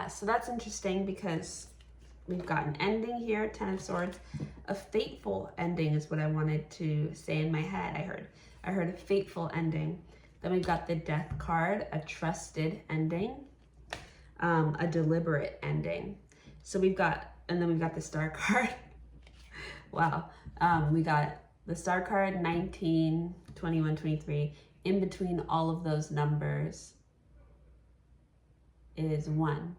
So that's interesting because we've got an ending here, Ten of Swords. A fateful ending is what I wanted to say in my head. I heard a fateful ending. Then we've got the Death card, a trusted ending, a deliberate ending. So we've got, and then we've got the Star card. Wow. We got the Star card, 19, 21, 23. In between all of those numbers is 1.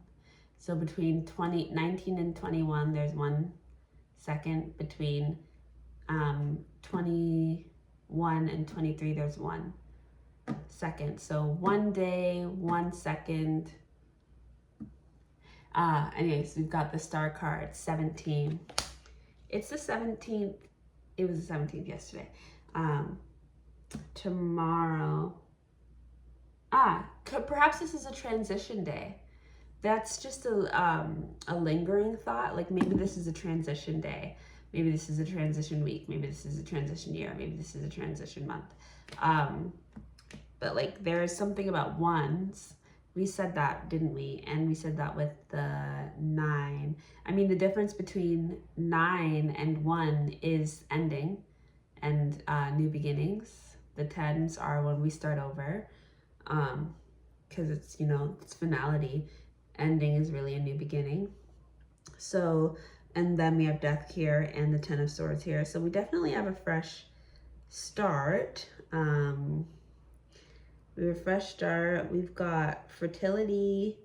So between 19 and 21, there's 1 second. Between 21 and 23, there's 1 second. So 1 day, 1 second. Anyways, we've got the Star card, 17. It's the 17th. It was the 17th yesterday. Tomorrow. Perhaps this is a transition day. That's just a lingering thought. Like maybe this is a transition day. Maybe this is a transition week. Maybe this is a transition year. Maybe this is a transition month. But like there is something about ones. We said that, didn't we? And we said that with the 9. I mean, the difference between 9 and 1 is ending and new beginnings. The 10s are when we start over, because it's, you know, it's finality. Ending is really a new beginning. So, and then we have Death here and the 10 of Swords here. So we definitely have a fresh start. We have a fresh start. We've got fertility,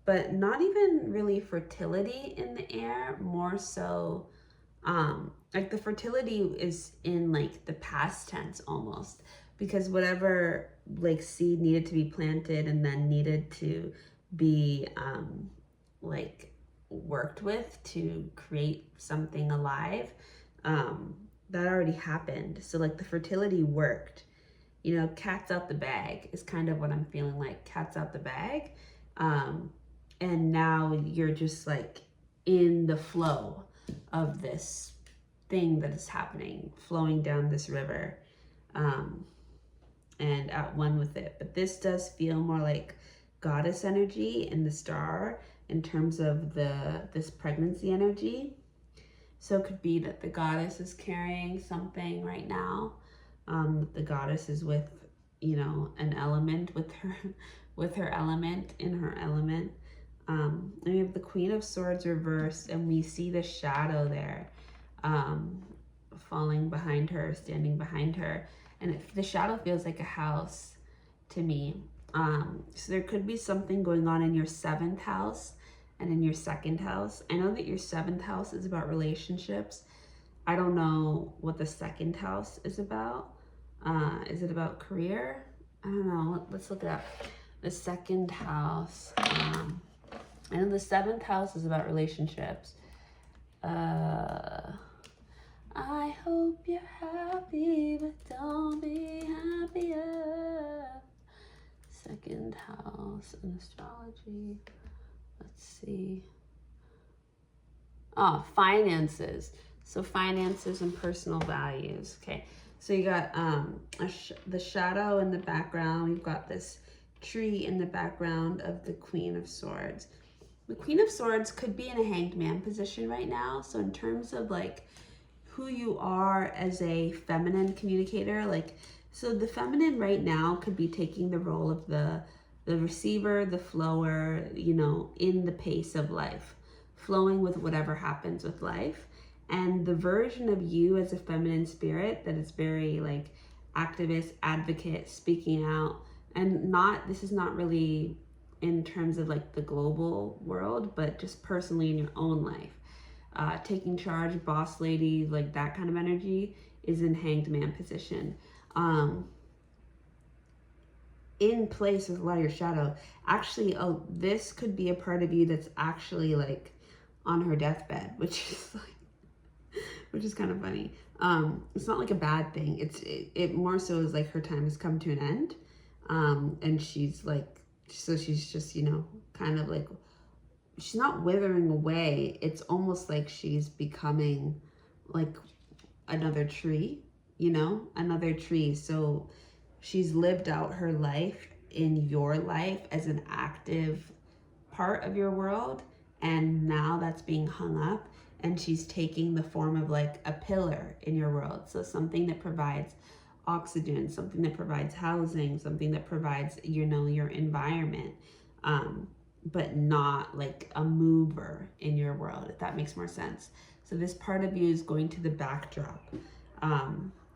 but not even really fertility in the air, more so like the fertility is in like the past tense almost, because whatever like seed needed to be planted and then needed to be like worked with to create something alive, that already happened. So like the fertility worked. You know, cat's out the bag is kind of what I'm feeling like. Cat's out the bag. And now you're just like in the flow of this thing that is happening, flowing down this river, and at one with it. But this does feel more like goddess energy in the Star in terms of this pregnancy energy. So it could be that the goddess is carrying something right now. The goddess is with, you know, an element with her element, in her element. And we have the Queen of Swords reversed, and we see the shadow there, falling behind her, standing behind her. And the shadow feels like a house to me. So there could be something going on in your 7th house and in your 2nd house. I know that your 7th house is about relationships. I don't know what the 2nd house is about. Is it about career? I don't know. Let's look it up. The 2nd house. And the 7th house is about relationships. I hope you're happy, but don't be happier. 2nd house in astrology. Let's see. Finances. So finances and personal values. Okay. So you got the shadow in the background. We've got this tree in the background of the Queen of Swords. The Queen of Swords could be in a hanged man position right now. So in terms of like who you are as a feminine communicator, like, so the feminine right now could be taking the role of the receiver, the flower, you know, in the pace of life, flowing with whatever happens with life. And the version of you as a feminine spirit that is very like activist, advocate, speaking out, and this is not really in terms of like the global world, but just personally in your own life. Taking charge, boss lady, like that kind of energy is in hanged man position. In place with a lot of your shadow. Actually, this could be a part of you that's actually like on her deathbed, which is kind of funny. It's not like a bad thing. It more so is like her time has come to an end. And she's like, so she's just, you know, kind of like, she's not withering away. It's almost like she's becoming like another tree, you know, another tree. So she's lived out her life in your life as an active part of your world, and now that's being hung up, and she's taking the form of like a pillar in your world. So something that provides oxygen, something that provides housing, something that provides, you know, your environment, but not like a mover in your world, if that makes more sense. So this part of you is going to the backdrop.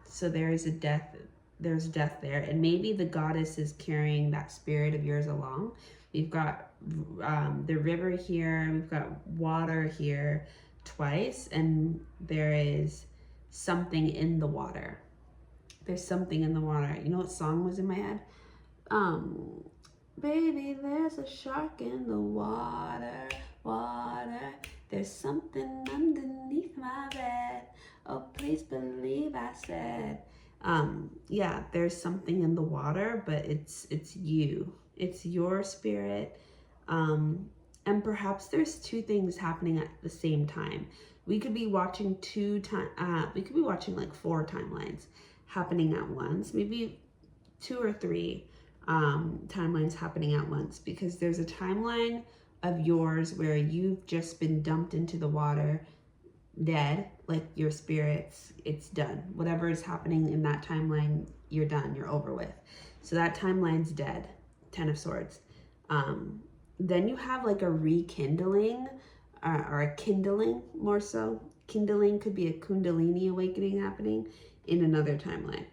So there is a death, there's death there, and maybe the goddess is carrying that spirit of yours along. We've got the river here, we've got water here twice, and there is something in the water. There's something in the water. You know what song was in my head? Baby, there's a shark in the water, water. There's something underneath my bed. Oh, please believe I said. Yeah, there's something in the water, but it's you. It's your spirit. And perhaps there's two things happening at the same time. We could be watching we could be watching like 4 timelines happening at once, maybe 2 or 3 timelines happening at once, because there's a timeline of yours where you've just been dumped into the water, dead, like your spirits, it's done. Whatever is happening in that timeline, you're done, you're over with. So that timeline's dead, 10 of Swords. Then you have like a rekindling or a kindling, more so. Kindling could be a Kundalini awakening happening in another timeline.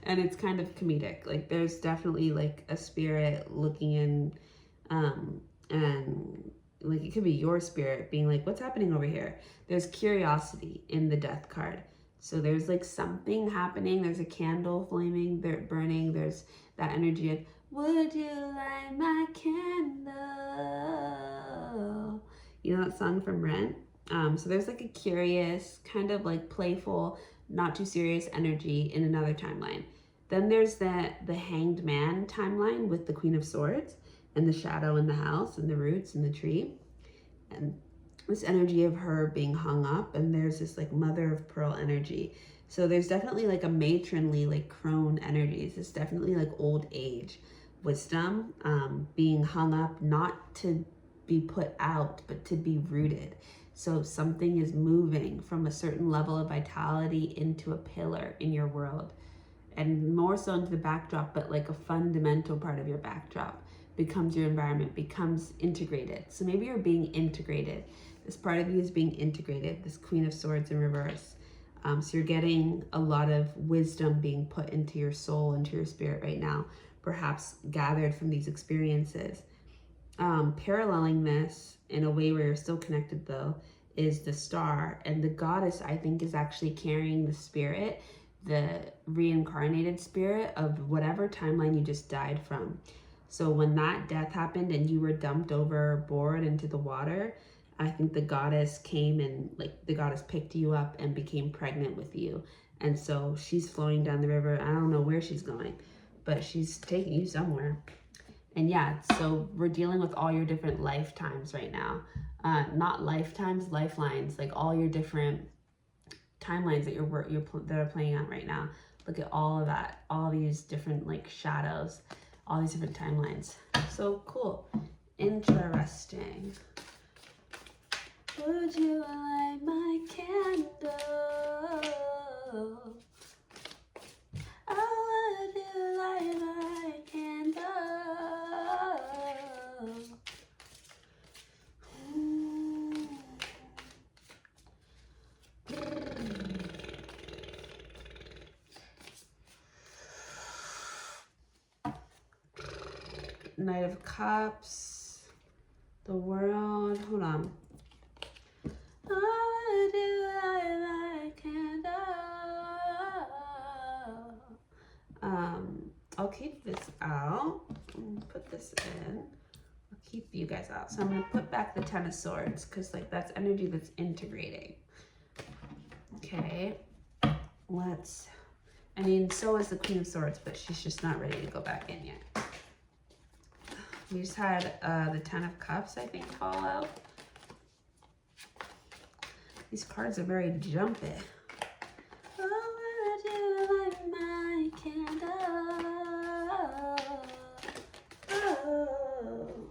And it's kind of comedic. Like there's definitely like a spirit looking in, and like it could be your spirit being like, what's happening over here? There's curiosity in the death card. So there's like something happening. There's a candle flaming, burning. There's that energy of, would you light my candle? You know that song from Rent? So there's like a curious, kind of like playful, not too serious energy in another timeline. Then there's the Hanged Man timeline with the Queen of Swords and the shadow in the house and the roots and the tree. And this energy of her being hung up, and there's this like mother of pearl energy. So there's definitely like a matronly, like crone energies. It's definitely like old age wisdom, being hung up, not to be put out, but to be rooted. So something is moving from a certain level of vitality into a pillar in your world, and more so into the backdrop, but like a fundamental part of your backdrop becomes your environment, becomes integrated. So maybe you're being integrated. This part of you is being integrated, this Queen of Swords in reverse. So you're getting a lot of wisdom being put into your soul, into your spirit right now, perhaps gathered from these experiences. Paralleling this in a way where you're still connected though is the star, and the goddess I think is actually carrying the spirit, the reincarnated spirit of whatever timeline you just died from. So when that death happened and you were dumped overboard into the water, I think the goddess came and like the goddess picked you up and became pregnant with you. And so she's flowing down the river. I don't know where she's going, but she's taking you somewhere. And yeah, so we're dealing with all your different lifetimes right now. Not lifetimes, lifelines, like all your different timelines that that are playing out right now. Look at all of that, all these different like shadows, all these different timelines. So cool, interesting. Would you light my candle? Oh, would you light my candle? Knight of Cups, the World. Hold on. Oh, do I like candle? I'll keep this out. Put this in. I'll keep you guys out. So I'm gonna put back the 10 of Swords because like that's energy that's integrating. Okay. I mean, so is the Queen of Swords, but she's just not ready to go back in yet. We just had the 10 of Cups, I think, fall out. These cards are very jumpy. Oh, would you light my candle? Oh.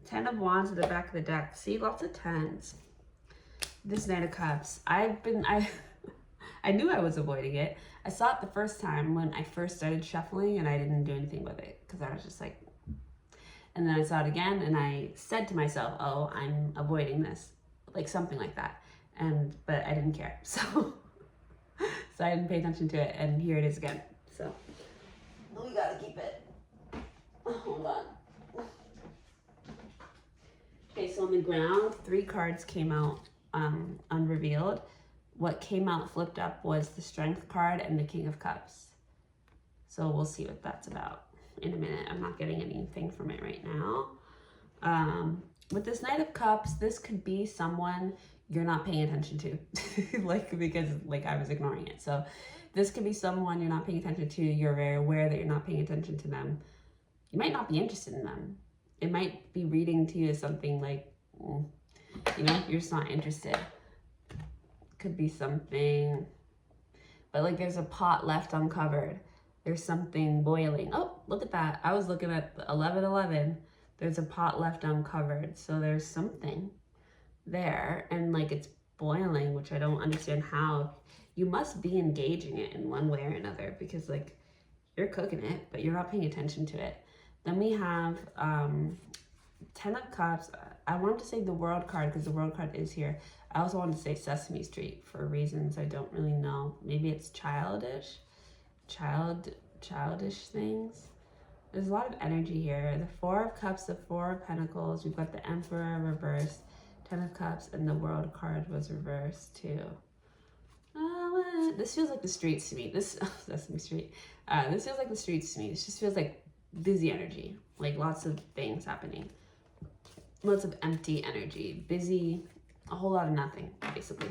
Ten of Wands at the back of the deck. See, lots of tens. This Knight of Cups. I knew I was avoiding it. I saw it the first time when I first started shuffling and I didn't do anything with it because I was just like, and then I saw it again and I said to myself, oh, I'm avoiding this, like something like that. But I didn't care. So I didn't pay attention to it, and here it is again. So we gotta keep it. Hold on. Okay, so on the ground, 3 cards came out unrevealed. What came out flipped up was the Strength card and the King of Cups. So we'll see what that's about in a minute. I'm not getting anything from it right now. With this Knight of Cups, this could be someone you're not paying attention to, because I was ignoring it. So this could be someone you're not paying attention to. You're very aware that you're not paying attention to them. You might not be interested in them. It might be reading to you as something like, you're just not interested. Could be something, but there's a pot left uncovered. There's something boiling. Oh, look at that. I was looking at 11:11. There's a pot left uncovered. So there's something there, and it's boiling, which I don't understand how. You must be engaging it in one way or another, because you're cooking it, but you're not paying attention to it. Then we have 10 of Cups. I wanted to say the World card because the World card is here. I also wanted to say Sesame Street for reasons I don't really know. Maybe it's childish things. There's a lot of energy here. The 4 of Cups, the 4 of Pentacles. We've got the Emperor reversed, 10 of Cups, and the World card was reversed too. This feels like the streets to me. Sesame Street. This feels like the streets to me. This just feels like busy energy, lots of things happening. Lots of empty energy, busy, a whole lot of nothing, basically.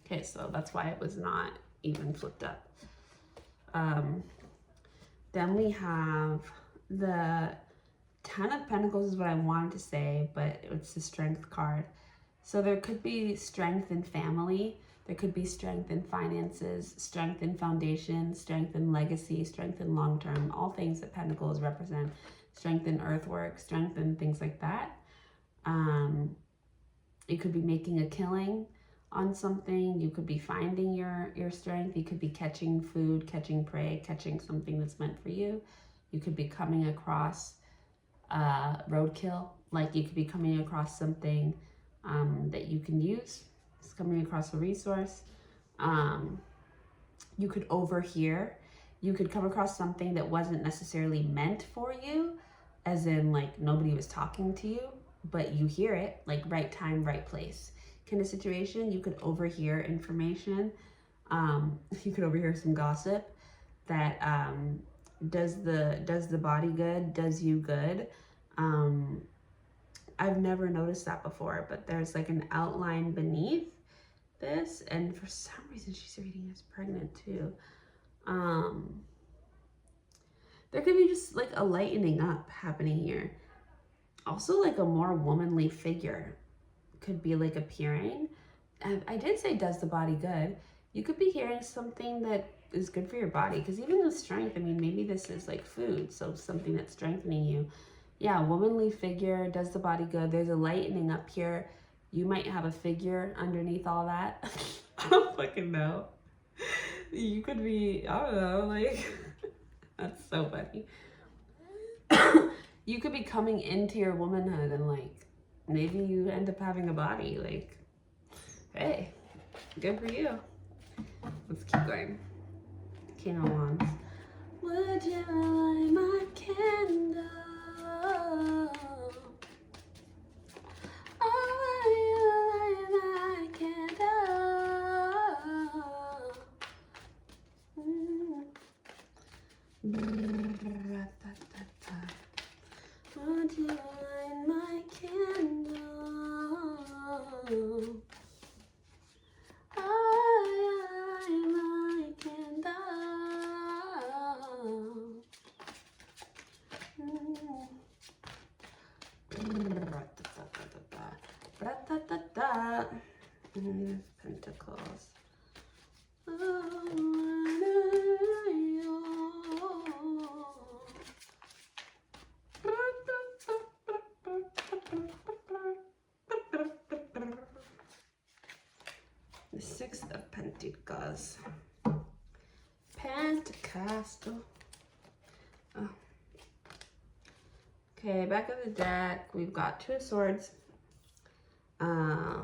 Okay, so that's why it was not even flipped up. Then we have the 10 of Pentacles is what I wanted to say, but it's the Strength card. So there could be strength in family. There could be strength in finances, strength in foundation, strength in legacy, strength in long-term, all things that Pentacles represent. Strength in earthwork, strength in things like that. You could be making a killing on something. You could be finding your strength. You could be catching food, catching prey, catching something that's meant for you. You could be coming across roadkill. You could be coming across something that you can use. It's coming across a resource. You could overhear. You could come across something that wasn't necessarily meant for you, as in nobody was talking to you, but you hear it, right time, right place kind of situation. You could overhear information. You could overhear some gossip that does the body good, does you good. I've never noticed that before, but there's an outline beneath this, and for some reason she's reading as pregnant too. There could be just a lightening up happening here. Also a more womanly figure could be appearing. And I did say does the body good. You could be hearing something that is good for your body, because even with strength, maybe this is food, so something that's strengthening you. Yeah, womanly figure, does the body good. There's a lightening up here. You might have a figure underneath all that. I don't fucking know. You could be, I don't know, that's so funny. You could be coming into your womanhood and maybe you end up having a body. Hey, good for you. Let's keep going. King of Wands. Would you light my candle? Oh, will you light my candle? Would you light my candle? I light my candle. Pentacles. Pentacles. Pentecostal. Oh. Okay, back of the deck, we've got Two of Swords. I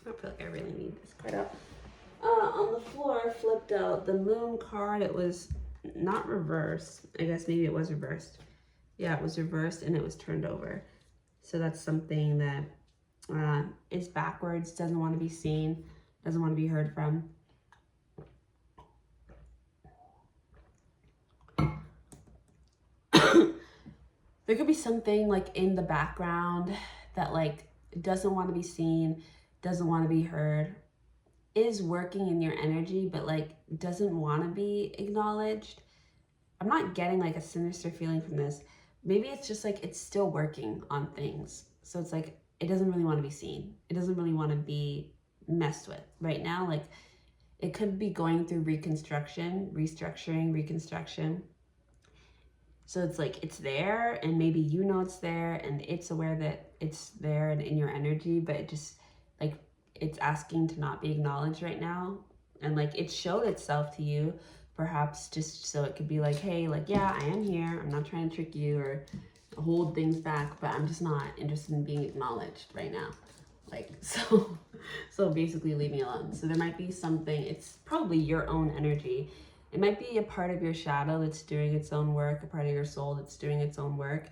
feel like I really need this card out. On the floor, flipped out the Moon card. It was not reversed. I guess maybe it was reversed. Yeah, it was reversed and it was turned over. So that's something that is backwards, doesn't want to be seen, doesn't want to be heard from. There could be something like in the background that like doesn't want to be seen, doesn't want to be heard, is working in your energy, but like doesn't want to be acknowledged. I'm not getting like a sinister feeling from this. Maybe it's just like it's still working on things. So it's like it doesn't really want to be seen. It doesn't really want to be messed with right now. Like it could be going through reconstruction, restructuring, reconstruction. So it's like it's there and maybe you know it's there and it's aware that it's there and in your energy, but it just like it's asking to not be acknowledged right now. And like it showed itself to you, perhaps just so it could be like, hey, like, yeah, I am here. I'm not trying to trick you or hold things back, but I'm just not interested in being acknowledged right now. Like, so basically leave me alone. So there might be something, it's probably your own energy. It might be a part of your shadow that's doing its own work, a part of your soul that's doing its own work.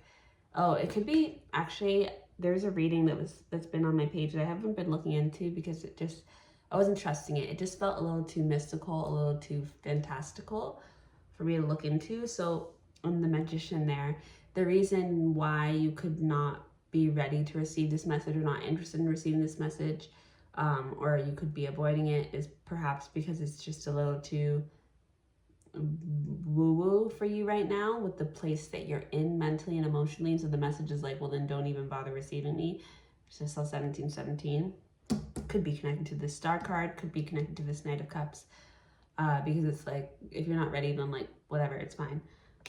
Oh, it could be, actually, there's a reading that's been on my page that I haven't been looking into because I wasn't trusting it. It just felt a little too mystical, a little too fantastical for me to look into. So on the Magician there, the reason why you could not be ready to receive this message or not interested in receiving this message, or you could be avoiding it, is perhaps because it's just a little too woo-woo for you right now with the place that you're in mentally and emotionally. So the message is like, well, then don't even bother receiving me. So 1717 could be connected to this Star card, could be connected to this Knight of Cups, because it's like, if you're not ready, then like, whatever, it's fine.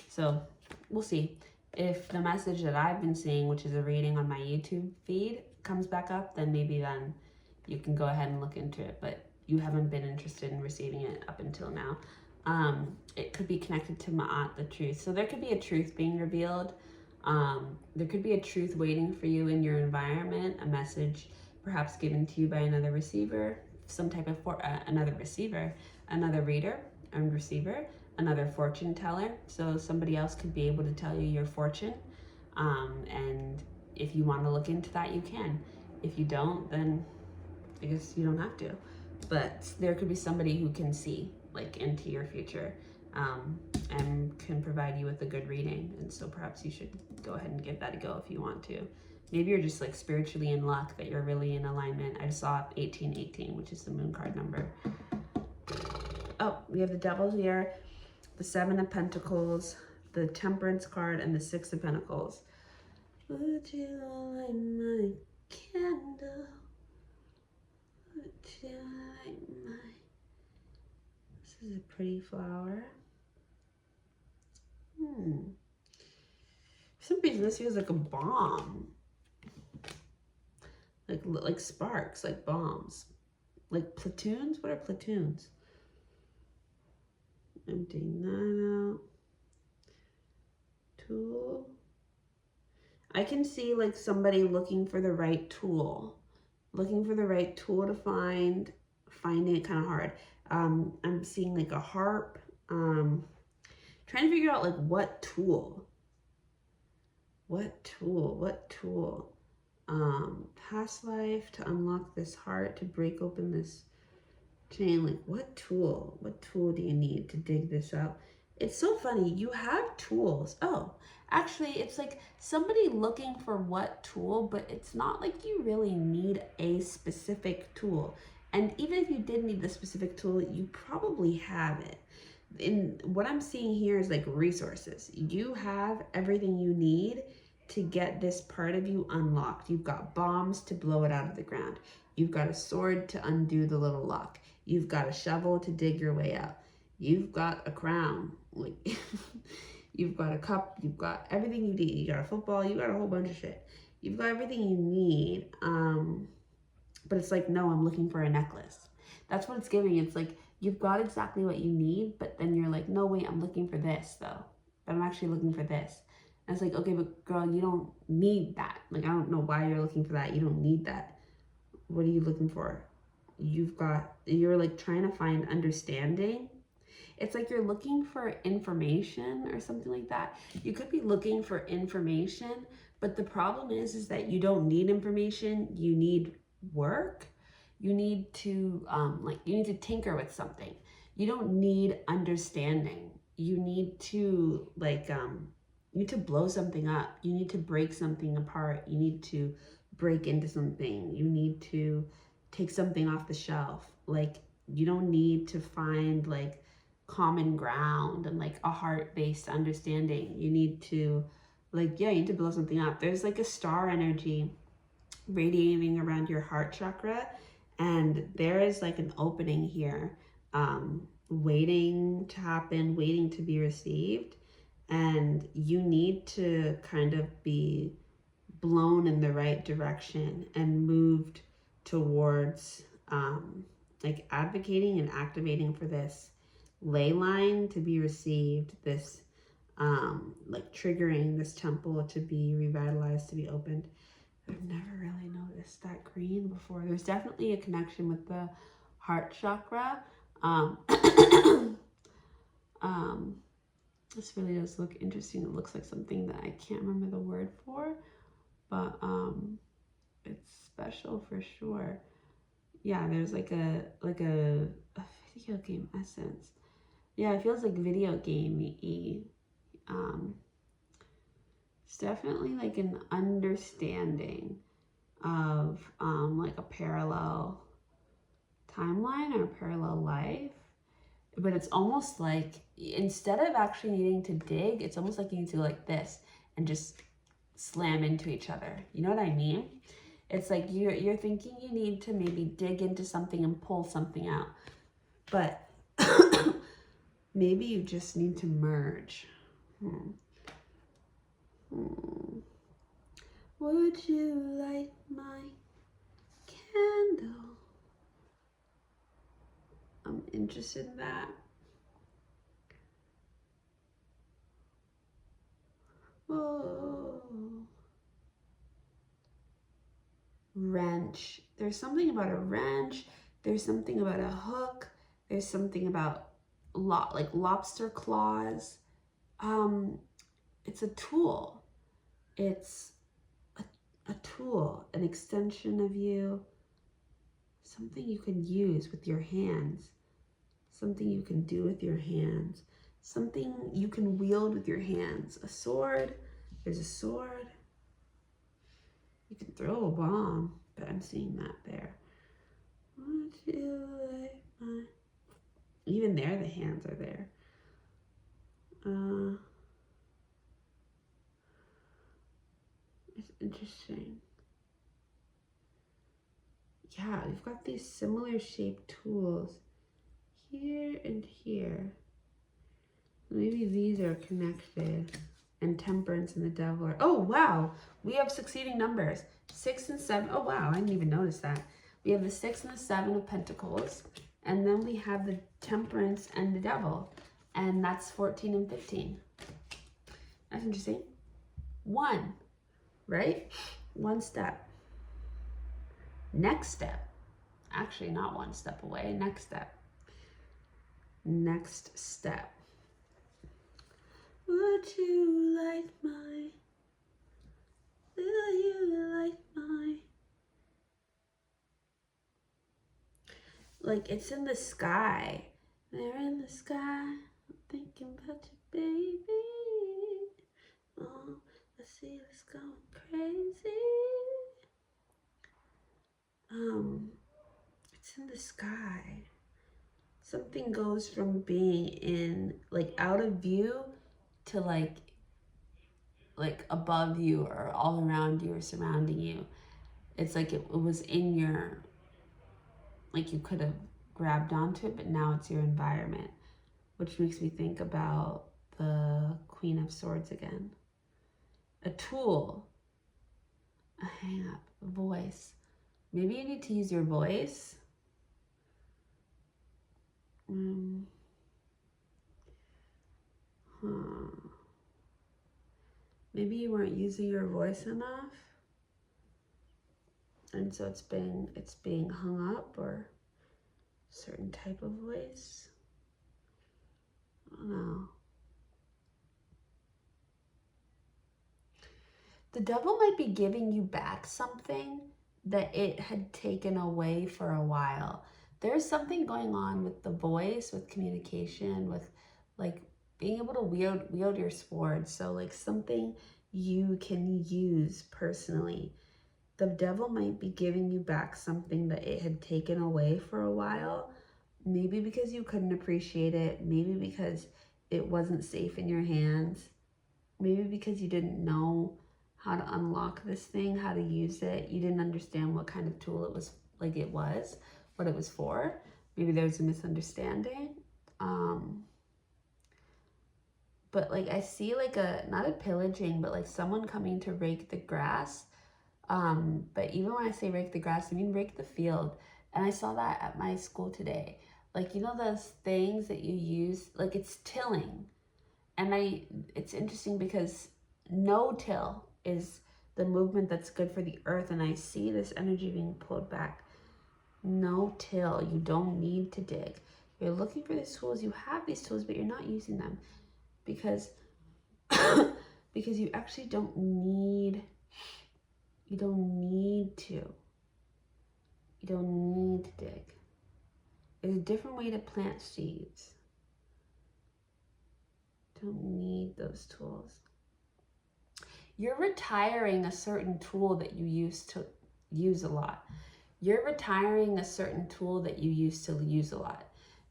So we'll see. If the message that I've been seeing, which is a reading on my YouTube feed, comes back up, then maybe then you can go ahead and look into it, but you haven't been interested in receiving it up until now. It could be connected to Ma'at, the truth. So there could be a truth being revealed. There could be a truth waiting for you in your environment, a message perhaps given to you by another receiver, some type of another receiver, another reader and receiver, another fortune teller. So somebody else could be able to tell you your fortune. And if you want to look into that, you can. If you don't, then I guess you don't have to. But there could be somebody who can see like into your future, and can provide you with a good reading. And so perhaps you should go ahead and give that a go if you want to. Maybe you're just like spiritually in luck that you're really in alignment. I just saw 1818, which is the Moon card number. Oh, we have the Devil here, the Seven of Pentacles, the Temperance card, and the Six of Pentacles. Would you light my candle? Would you light my... This is a pretty flower. For some reason, this feels like a bomb. Like sparks, like bombs. Like platoons? What are platoons? Emptying that out. Tool. I can see like somebody looking for the right tool. Looking for the right tool to finding it kind of hard. I'm seeing like a harp. Trying to figure out like what tool. What tool? Past life to unlock this heart, to break open this chain. Like what tool do you need to dig this up? It's so funny, you have tools. Oh, actually it's like somebody looking for what tool, but it's not like you really need a specific tool. And even if you did need the specific tool, you probably have it. In what I'm seeing here is like resources. You have everything you need to get this part of you unlocked. You've got bombs to blow it out of the ground. You've got a sword to undo the little lock. You've got a shovel to dig your way out. You've got a crown. Like you've got a cup. You've got everything you need. You got a football. You got a whole bunch of shit. You've got everything you need. But it's like, no, I'm looking for a necklace. That's what it's giving. It's like, you've got exactly what you need, but then you're like, no, wait, I'm looking for this though. But I'm actually looking for this. And it's like, okay, but girl, you don't need that. Like, I don't know why you're looking for that. You don't need that. What are you looking for? You're like trying to find understanding. It's like you're looking for information or something like that. You could be looking for information, but the problem is that you don't need information. You need work. You need to you need to tinker with something. You don't need understanding. You need to you need to blow something up. You need to break something apart. You need to break into something. You need to take something off the shelf. Like, you don't need to find like common ground and like a heart-based understanding. You need to you need to blow something up. There's like a star energy radiating around your heart chakra, and there is like an opening here, waiting to happen, waiting to be received. And you need to kind of be blown in the right direction and moved towards like advocating and activating for this ley line to be received, this like triggering this temple to be revitalized, to be opened. I've never really noticed that green before. There's definitely a connection with the heart chakra. Um, this really does look interesting. It looks like something that I can't remember the word for, but it's special for sure. Yeah, there's like a video game essence. Yeah, it feels like video game-y. It's definitely like an understanding of like a parallel timeline or a parallel life. But it's almost like, instead of actually needing to dig, it's almost like you need to go like this and just slam into each other. You know what I mean? It's like you're thinking you need to maybe dig into something and pull something out. But maybe you just need to merge. Would you light my candle? I'm interested in that. Whoa. Wrench. There's something about a wrench. There's something about a hook. There's something about like lobster claws. It's a tool. It's a tool, an extension of you, something you can use with your hands, something you can do with your hands, something you can wield with your hands. A sword. There's a sword. You can throw a bomb, but I'm seeing that there. Would you like my... Even there, the hands are there. It's interesting. Yeah, we've got these similar shaped tools here and here. Maybe these are connected. And temperance and the devil are... Oh, wow. We have succeeding numbers. 6 and 7. Oh, wow. I didn't even notice that. We have the 6 and the 7 of pentacles. And then we have the temperance and the devil. And that's 14 and 15. That's interesting. 1, right? 1 step. Next step. Actually, not 1 step away. Next step. Next step. Would you light my... Will you light my... Like, it's in the sky. They're in the sky. I'm thinking about you, baby. Oh, I see us going crazy. It's in the sky. Something goes from being in, like, out of view to like above you or all around you or surrounding you. It's like it was in your, like you could have grabbed onto it, but now it's your environment, which makes me think about the Queen of Swords again. A tool, a hang up, a voice, Maybe you need to use your voice. Maybe you weren't using your voice enough, and so it's being hung up, or a certain type of voice. I don't know. The devil might be giving you back something that it had taken away for a while. There's something going on with the voice, with communication, with like being able to wield your sword. So like something you can use personally. The devil might be giving you back something that it had taken away for a while. Maybe because you couldn't appreciate it. Maybe because it wasn't safe in your hands. Maybe because you didn't know how to unlock this thing, how to use it. You didn't understand what kind of tool it was, what it was for. Maybe there was a misunderstanding. But like I see like not a pillaging, but like someone coming to rake the grass. But even when I say rake the grass, I mean rake the field. And I saw that at my school today. Like, you know those things that you use, like it's tilling. And it's interesting because no-till is the movement that's good for the earth, and I see this energy being pulled back. No-till, you don't need to dig. You're looking for these tools, you have these tools, but you're not using them because because you actually don't need to. You don't need to dig. There's a different way to plant seeds. Don't need those tools. You're retiring a certain tool that you used to use a lot. You're retiring a certain tool that you used to use a lot.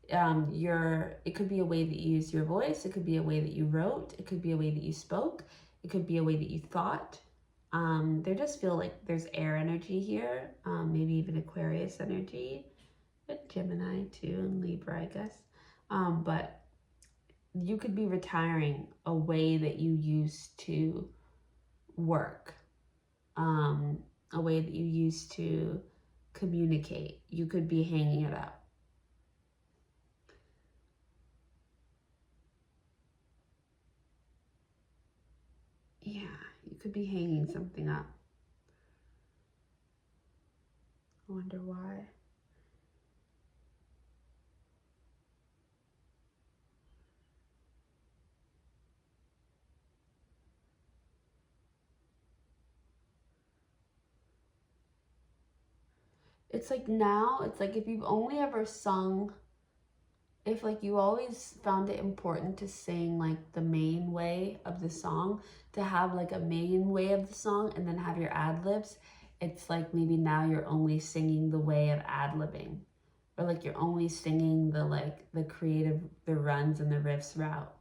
It could be a way that you use your voice. It could be a way that you wrote. It could be a way that you spoke. It could be a way that you thought. There just feel like there's air energy here, maybe even Aquarius energy, but Gemini too, and Libra, I guess. But you could be retiring a way that you used to work, a way that you used to communicate. You could be hanging it up. Yeah, you could be hanging something up. I wonder why. It's like now, it's like if you've only ever sung, if like you always found it important to sing like the main way of the song, to have like a main way of the song and then have your ad-libs, it's like maybe now you're only singing the way of ad-libbing, or like you're only singing the creative, the runs and the riffs route,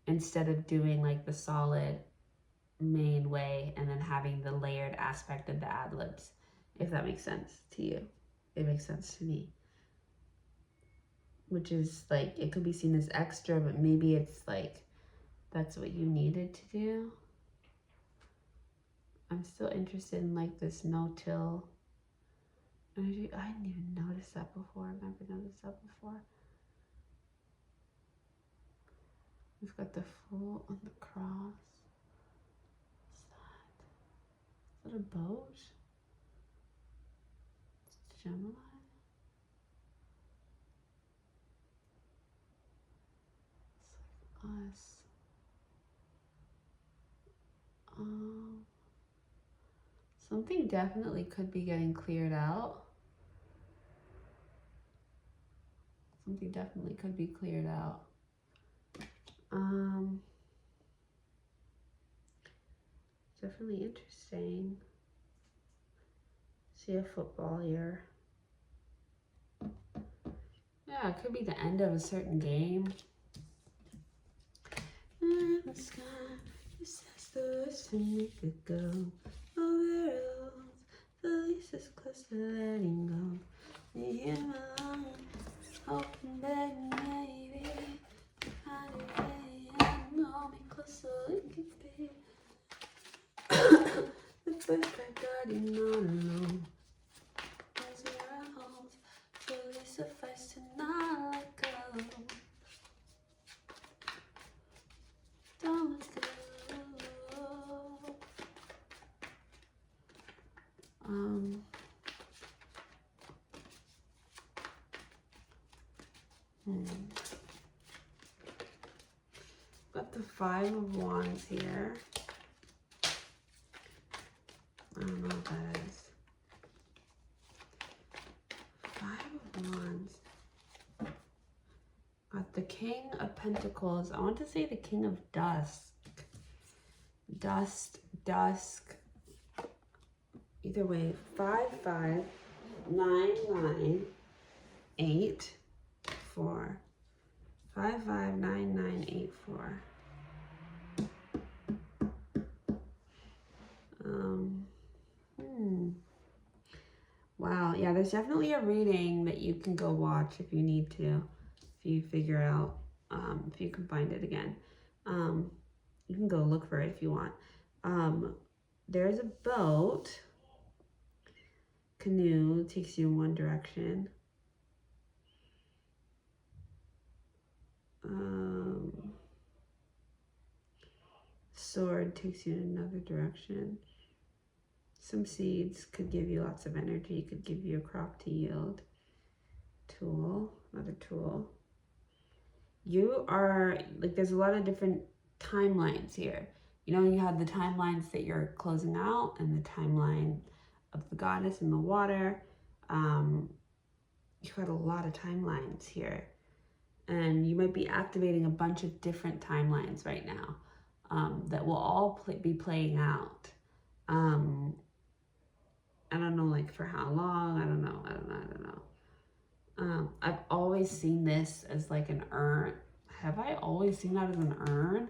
instead of doing like the solid main way and then having the layered aspect of the ad-libs. If that makes sense to you. It makes sense to me. Which is like, it could be seen as extra, but maybe it's like, that's what you needed to do. I'm still interested in like this no-till energy. I didn't even notice that before. I've never noticed that before. We've got the Fool on the cross. What's that? Is that a boat? It's Gemini? It's like us. Something definitely could be getting cleared out. Something definitely could be cleared out. Definitely interesting. See a football here. Yeah, it could be the end of a certain game. In the sky, it says the worst thing we could go. Over else, the least is close to letting go. You hear my longing, hoping that maybe you find a way and hold me close so it could be. The first guardian all alone. Got the Five of Wands here. I don't know what that is. Five of Wands. Got the King of Pentacles. I want to say the King of Dusk. Dusk. Either way, 5, 5, 9, 9, 8, 4. 5, 5, 9, 9, 8, 4. Wow, yeah, there's definitely a reading that you can go watch if you need to, if you figure out, if you can find it again. You can go look for it if you want. There's a boat. Canoe takes you in one direction. Sword takes you in another direction. Some seeds could give you lots of energy, could give you a crop to yield. Tool, another tool. You are, like, there's a lot of different timelines here. You know, you have the timelines that you're closing out and the timeline of the goddess in the water. You've got a lot of timelines here. And you might be activating a bunch of different timelines right now that will all be playing out. I don't know, like, for how long. I don't know. I've always seen this as like an urn. Have I always seen that as an urn?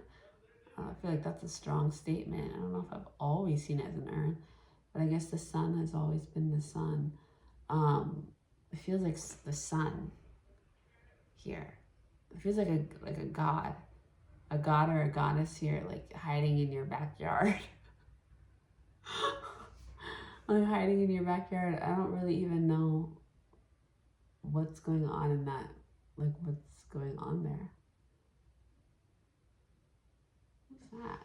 I feel like that's a strong statement. I don't know if I've always seen it as an urn, but I guess the sun has always been the sun. It feels like the sun here. It feels like a god or a goddess here, like hiding in your backyard. Like hiding in your backyard. I don't really even know what's going on in that, like what's going on there. What's that?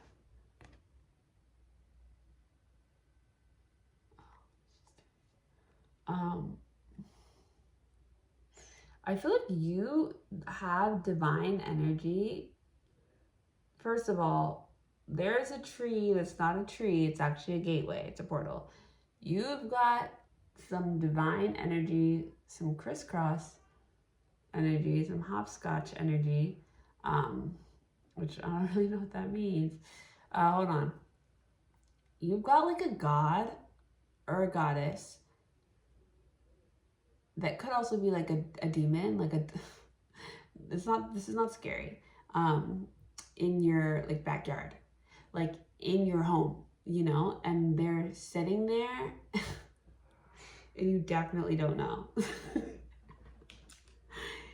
I feel like you have divine energy. First of all, there's a tree that's not a tree, it's actually a gateway, it's a portal. You've got some divine energy, some crisscross energy, some hopscotch energy, which I don't really know what that means. Hold on. You've got like a god or a goddess that could also be like a demon, like this is not scary. In your like backyard, like in your home, you know, and they're sitting there and you definitely don't know.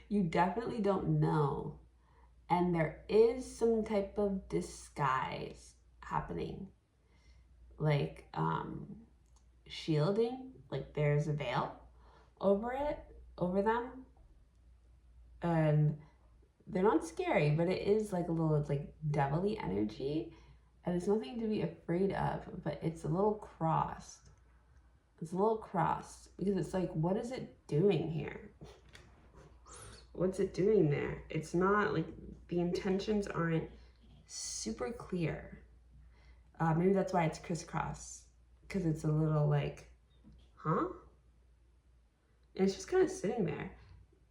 You definitely don't know. And there is some type of disguise happening, like shielding, like there's a veil over them, and they're not scary, but it is like a little, it's like devilly energy, and it's nothing to be afraid of, but it's a little crossed. It's a little crossed because it's like, what is it doing here? What's it doing there? It's not like the intentions aren't super clear. Maybe that's why it's crisscross, because it's a little like, huh? And it's just kind of sitting there,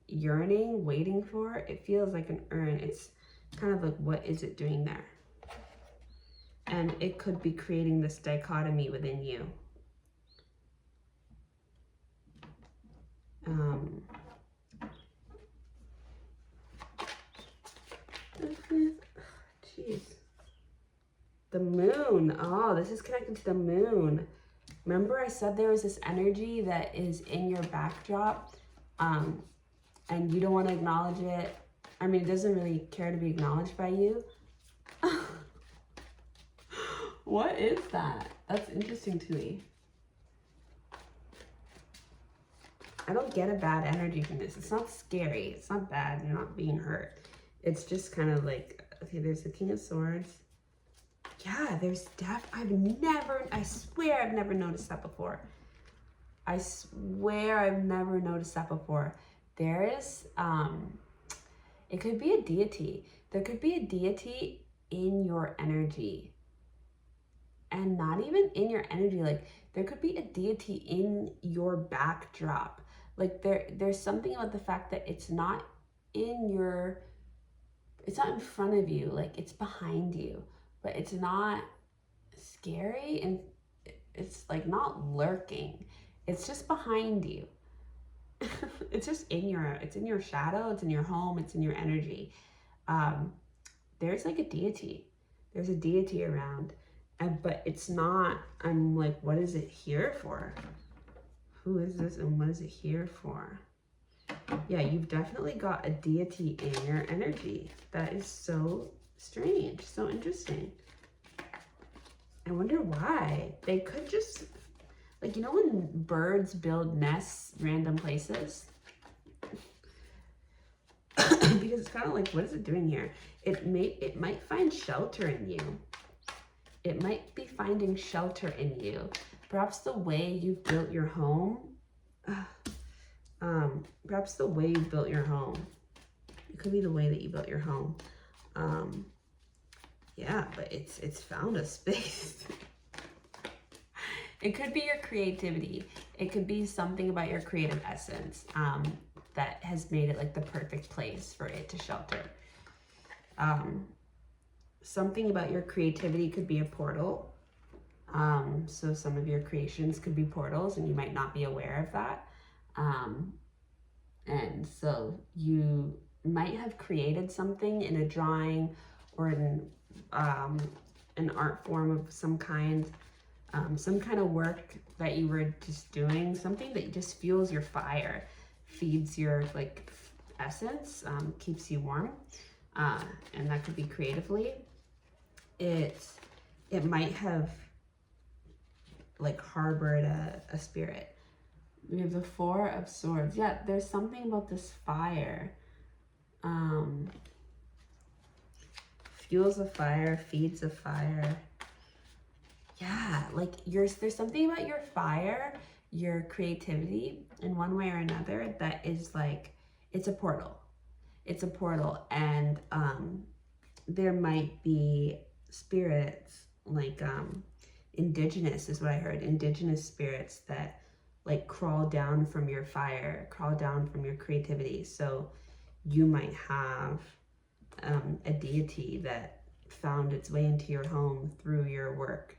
yearning, waiting for it. It feels like an urn. It's kind of like, what is it doing there? And it could be creating this dichotomy within you. Jeez. The moon. Oh, this is connected to the moon. Remember I said there was this energy that is in your backdrop, and you don't want to acknowledge it. I mean, it doesn't really care to be acknowledged by you. What is that? That's interesting to me. I don't get a bad energy from this. It's not scary. It's not bad. You're not being hurt. It's just kind of like, okay, there's the King of Swords. Yeah, there's I swear I've never noticed that before. I swear I've never noticed that before. There is, it could be a deity. There could be a deity in your energy. And not even in your energy, like there could be a deity in your backdrop. Like there's something about the fact that it's not in your, it's not in front of you, like it's behind you, but it's not scary, and it's like not lurking. It's just behind you. It's just it's in your shadow, it's in your home, it's in your energy. There's like a deity. There's a deity around. But it's not, I'm like, what is it here for? Who is this and what is it here for? Yeah, you've definitely got a deity in your energy. That is so strange, so interesting. I wonder why. They could just, like, you know when birds build nests random places? Because it's kind of like, what is it doing here? It might find shelter in you. It might be finding shelter in you. Perhaps the way you've built your home. Perhaps the way you built your home. It could be the way that you built your home. Yeah, but it's found a space. It could be your creativity. It could be something about your creative essence that has made it like the perfect place for it to shelter. Something about your creativity could be a portal. So some of your creations could be portals and you might not be aware of that. And so you might have created something in a drawing or in an art form of some kind of work that you were just doing, something that just fuels your fire, feeds your like essence, keeps you warm, and that could be creatively. It might have like harbored a spirit. We have the Four of Swords. Yeah, there's something about this fire. Fuels a fire, feeds a fire. Yeah, like there's something about your fire, your creativity in one way or another that is like, it's a portal. It's a portal, and there might be spirits like indigenous is what I heard, indigenous spirits that like crawl down from your fire, crawl down from your creativity. So you might have a deity that found its way into your home through your work.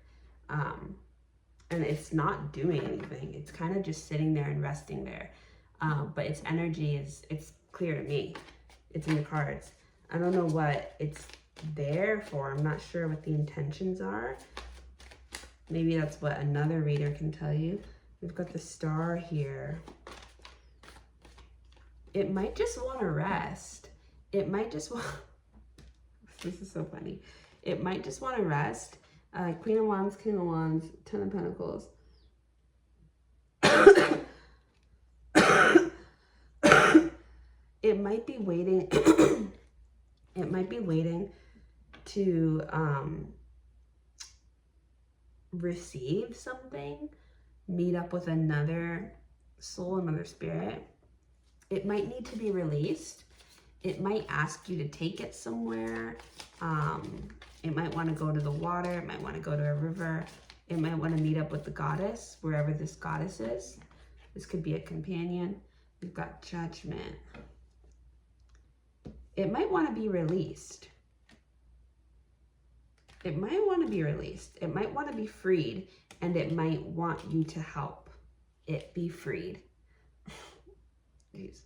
And it's not doing anything. It's kind of just sitting there and resting there. But its energy it's clear to me. It's in the cards. I don't know what it's there for. I'm not sure what the intentions are. Maybe that's what another reader can tell you. We've got the Star here. It might just want to rest. It might just want... This is so funny. It might just want to rest. Queen of Wands, King of Wands, Ten of Pentacles. It might be waiting. It might be waiting to receive something, meet up with another soul, another spirit. It might need to be released. It might ask you to take it somewhere. It might want to go to the water. It might want to go to a river. It might want to meet up with the goddess, wherever this goddess is. This could be a companion. We've got Judgment. It might want to be released. It might want to be released. It might want to be freed, and it might want you to help it be freed. Jesus.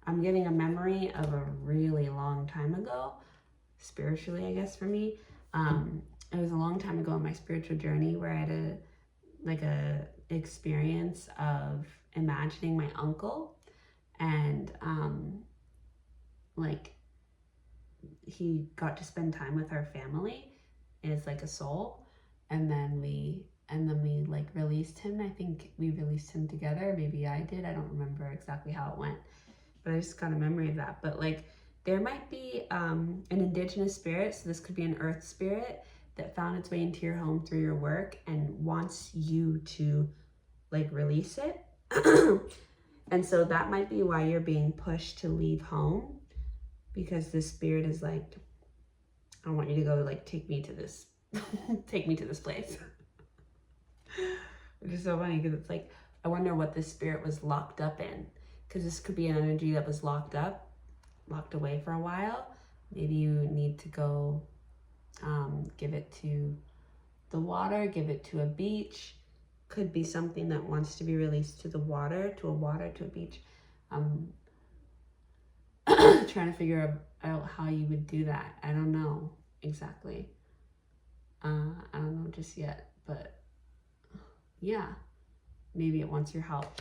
I'm getting a memory of a really long time ago, spiritually, I guess, for me. It was a long time ago in my spiritual journey where I had a experience of imagining my uncle, and like he got to spend time with our family as like a soul, and then we like released him. I think we released him together. Maybe I did. I don't remember exactly how it went, but I just got a memory of that. But like there might be an indigenous spirit, so this could be an earth spirit that found its way into your home through your work and wants you to like release it. And so that might be why you're being pushed to leave home, because this spirit is like, I want you to go, like, take me to this take me to this place. Which is so funny, because it's like, I wonder what this spirit was locked up in, because this could be an energy that was locked away for a while. Maybe you need to go give it to the water, give it to a beach. Could be something that wants to be released to the water, to a beach. Trying to figure out how you would do that. I don't know exactly. I don't know just yet, but yeah, maybe it wants your help.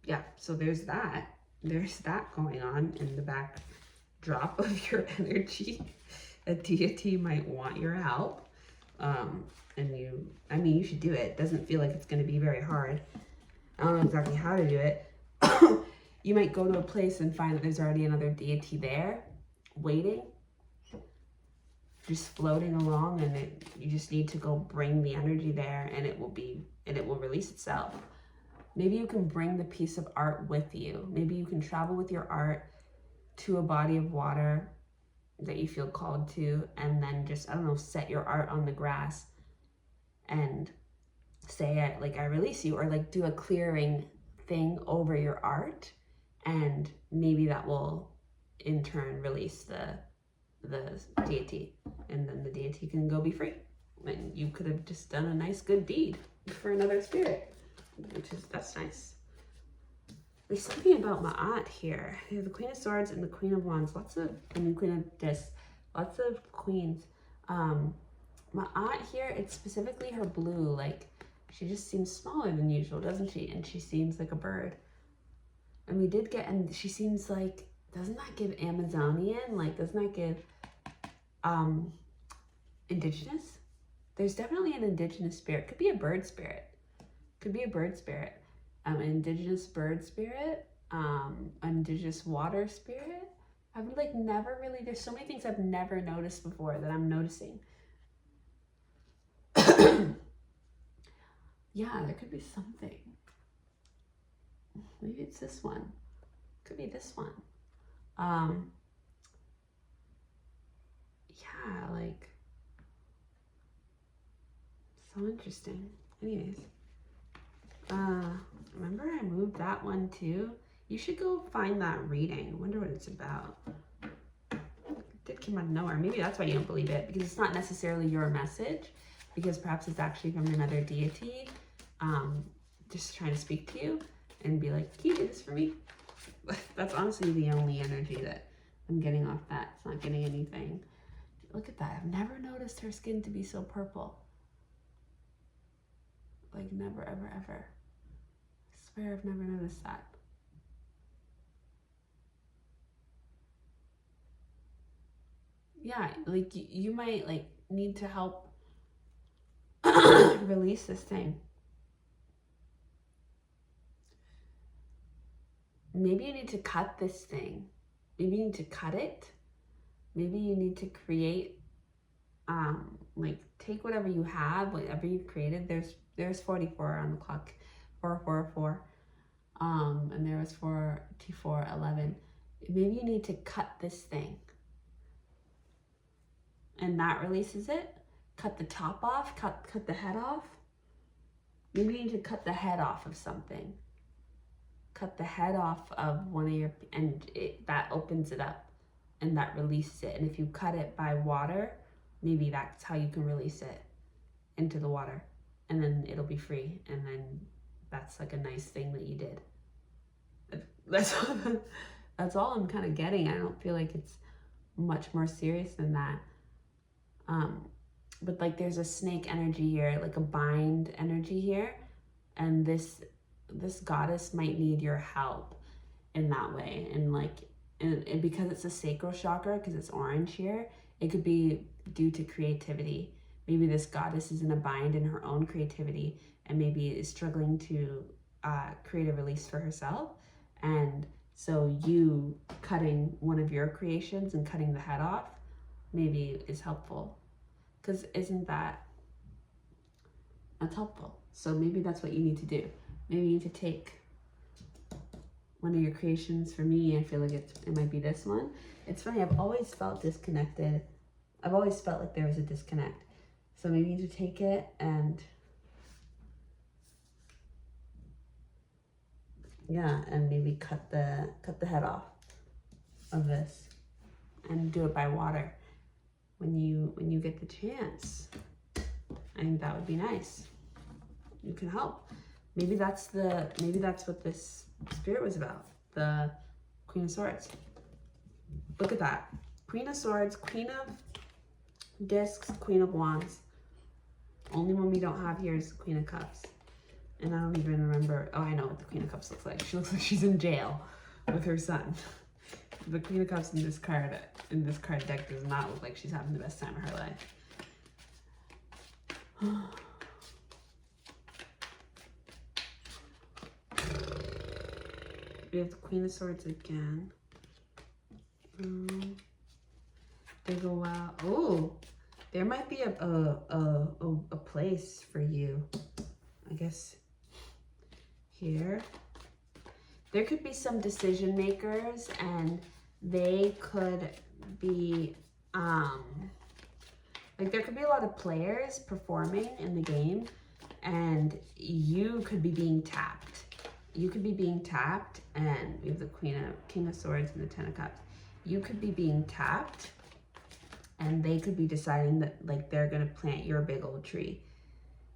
Yeah, so there's that going on in the backdrop of your energy. A deity might want your help, and you should do it. It doesn't feel like it's going to be very hard. I don't know exactly how to do it. You might go to a place and find that there's already another deity there waiting, just floating along, and you just need to go bring the energy there, and it will release itself. Maybe you can bring the piece of art with you. Maybe you can travel with your art to a body of water that you feel called to, and then just, I don't know, set your art on the grass and say, like, I release you, or like do a clearing thing over your art, and maybe that will in turn release the deity, and then the deity can go be free. And you could have just done a nice good deed for another spirit, that's nice. There's something about Ma'at here. You have the Queen of Swords and the Queen of Wands. Queen of Discs. Lots of queens. Ma'at here, it's specifically her blue. Like, she just seems smaller than usual, doesn't she? And she seems like a bird. And she seems like, doesn't that give Amazonian? Like, doesn't that give indigenous? There's definitely an indigenous spirit. Could be a bird spirit. Indigenous bird spirit, indigenous water spirit. I've like never really, there's so many things I've never noticed before that I'm noticing. Yeah, there could be something. Maybe it's this one. Could be this one. Yeah, like, so interesting. Anyways. Remember I moved that one too? You should go find that reading. I wonder what it's about. It did come out of nowhere. Maybe that's why you don't believe it, because it's not necessarily your message, because perhaps it's actually from another deity, just trying to speak to you and be like, can you do this for me? That's honestly the only energy that I'm getting off that. It's not getting anything. Look at that. I've never noticed her skin to be so purple. Like, never, ever, ever. I swear I've never noticed that. Yeah, like, you might, like, need to help release this thing. Maybe you need to cut this thing. Maybe you need to cut it. Maybe you need to create, like, take whatever you have, whatever you've created. There's 44 on the clock, 444, and there was 42411. Maybe you need to cut this thing, and that releases it. Cut the top off, cut the head off. Maybe you need to cut the head off of something. Cut the head off of one of your, and that opens it up, and that releases it. And if you cut it by water, maybe that's how you can release it into the water, and then it'll be free, and then that's like a nice thing that you did. That's all I'm kind of getting. I don't feel like it's much more serious than that. But like, there's a snake energy here, like a bind energy here, and this goddess might need your help in that way. And like, and because it's a sacral chakra, because it's orange here, it could be due to creativity. Maybe this goddess is in a bind in her own creativity, and maybe is struggling to create a release for herself. And So you cutting one of your creations and cutting the head off maybe is helpful. Because isn't that's helpful. So maybe that's what you need to do. Maybe you need to take one of your creations. For me, I feel like it might be this one. It's funny, I've always felt disconnected. I've always felt like there was a disconnect. So maybe you need to take it and and maybe cut the head off of this and do it by water when you get the chance. I think that would be nice. You can help. Maybe that's what this spirit was about. The Queen of Swords. Look at that. Queen of Swords, Queen of Discs, Queen of Wands. Only one we don't have here is the Queen of Cups. And I don't even remember. Oh, I know what the Queen of Cups looks like. She looks like she's in jail with her son. The Queen of Cups in this card deck does not look like she's having the best time of her life. We have the Queen of Swords again. They go out. Oh, there might be a place for you. I guess here. There could be some decision makers, and they could be like there could be a lot of players performing in the game, and you could be being tapped. You could be being tapped, and we have the King of Swords and the Ten of Cups. You could be being tapped, and they could be deciding that like they're gonna plant your big old tree.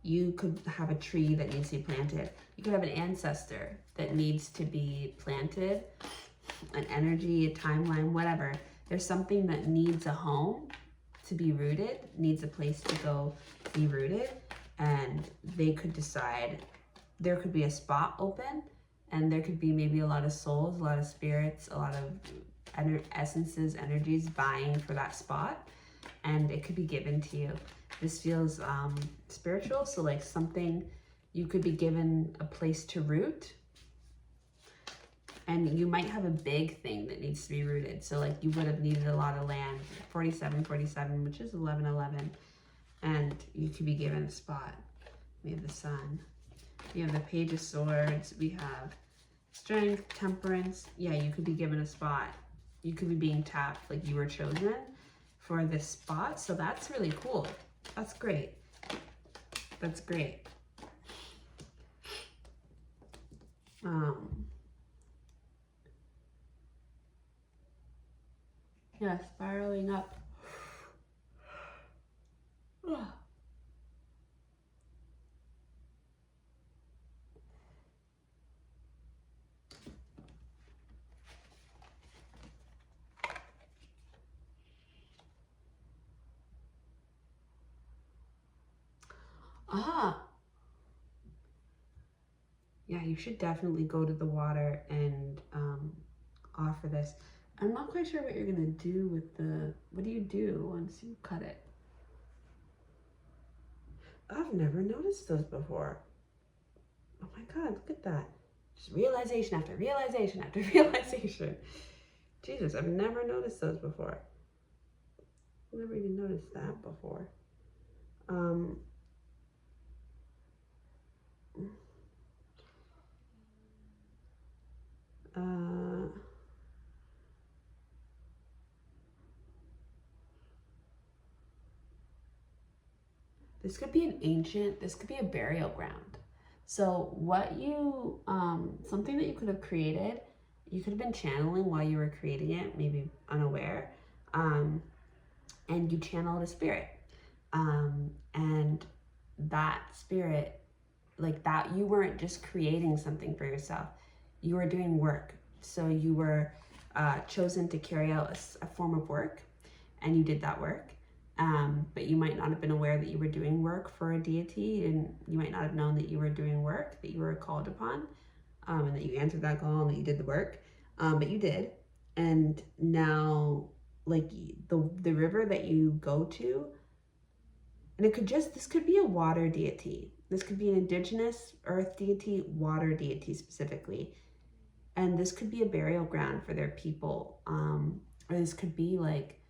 You could have a tree that needs to be planted. You could have an ancestor that needs to be planted, an energy, a timeline, whatever. There's something that needs a home to be rooted, needs a place to go be rooted, and they could decide. There could be a spot open, and there could be maybe a lot of souls, a lot of spirits, a lot of essences, energies vying for that spot, and it could be given to you. This feels spiritual, so like something, you could be given a place to root, and you might have a big thing that needs to be rooted. So like you would have needed a lot of land, 47, which is 11, and you could be given a spot. We have the Sun. We have the Page of Swords. We have Strength, Temperance. Yeah, you could be given a spot. You could be being tapped, like you were chosen for this spot. So that's really cool. That's great. That's great. Yeah, spiraling up. Yeah, you should definitely go to the water and offer this. I'm not quite sure what you're gonna do with what do you do once you cut it? I've never noticed those before. Oh my God, look at that. Just realization after realization after realization. Jesus, I've never noticed those before. I've never even noticed that before. This could be this could be a burial ground. So what you, something that you could have created, you could have been channeling while you were creating it, maybe unaware, and you channeled a spirit. And that spirit, like that, you weren't just creating something for yourself, you were doing work. So you were chosen to carry out a form of work, and you did that work. But you might not have been aware that you were doing work for a deity, and you might not have known that you were doing work, that you were called upon, and that you answered that call and that you did the work. But you did. And now, like the river that you go to, and this could be a water deity. This could be an indigenous earth deity, water deity specifically. And this could be a burial ground for their people. Or this could be like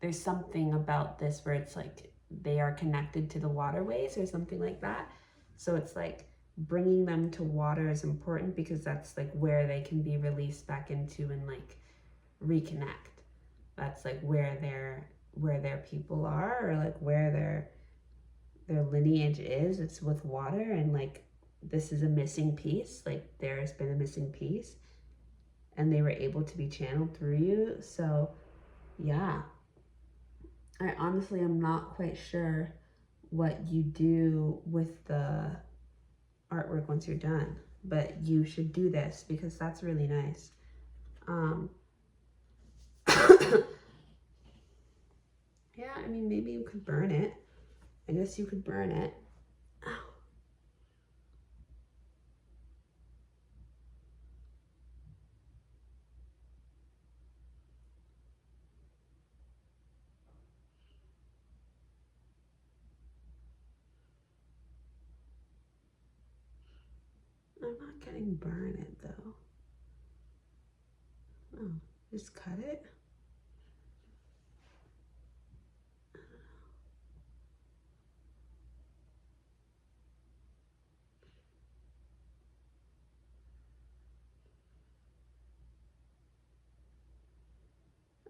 there's something about this where it's like they are connected to the waterways or something like that. So it's like bringing them to water is important because that's like where they can be released back into and like reconnect. That's like where their people are, or like where their lineage is. It's with water, and like this is a missing piece. Like there's been a missing piece and they were able to be channeled through you. So yeah, I honestly am not quite sure what you do with the artwork once you're done, but you should do this because that's really nice. Yeah, I mean, maybe you could burn it. I guess you could burn it. Ow. I'm not getting burn it though. Oh, just cut it.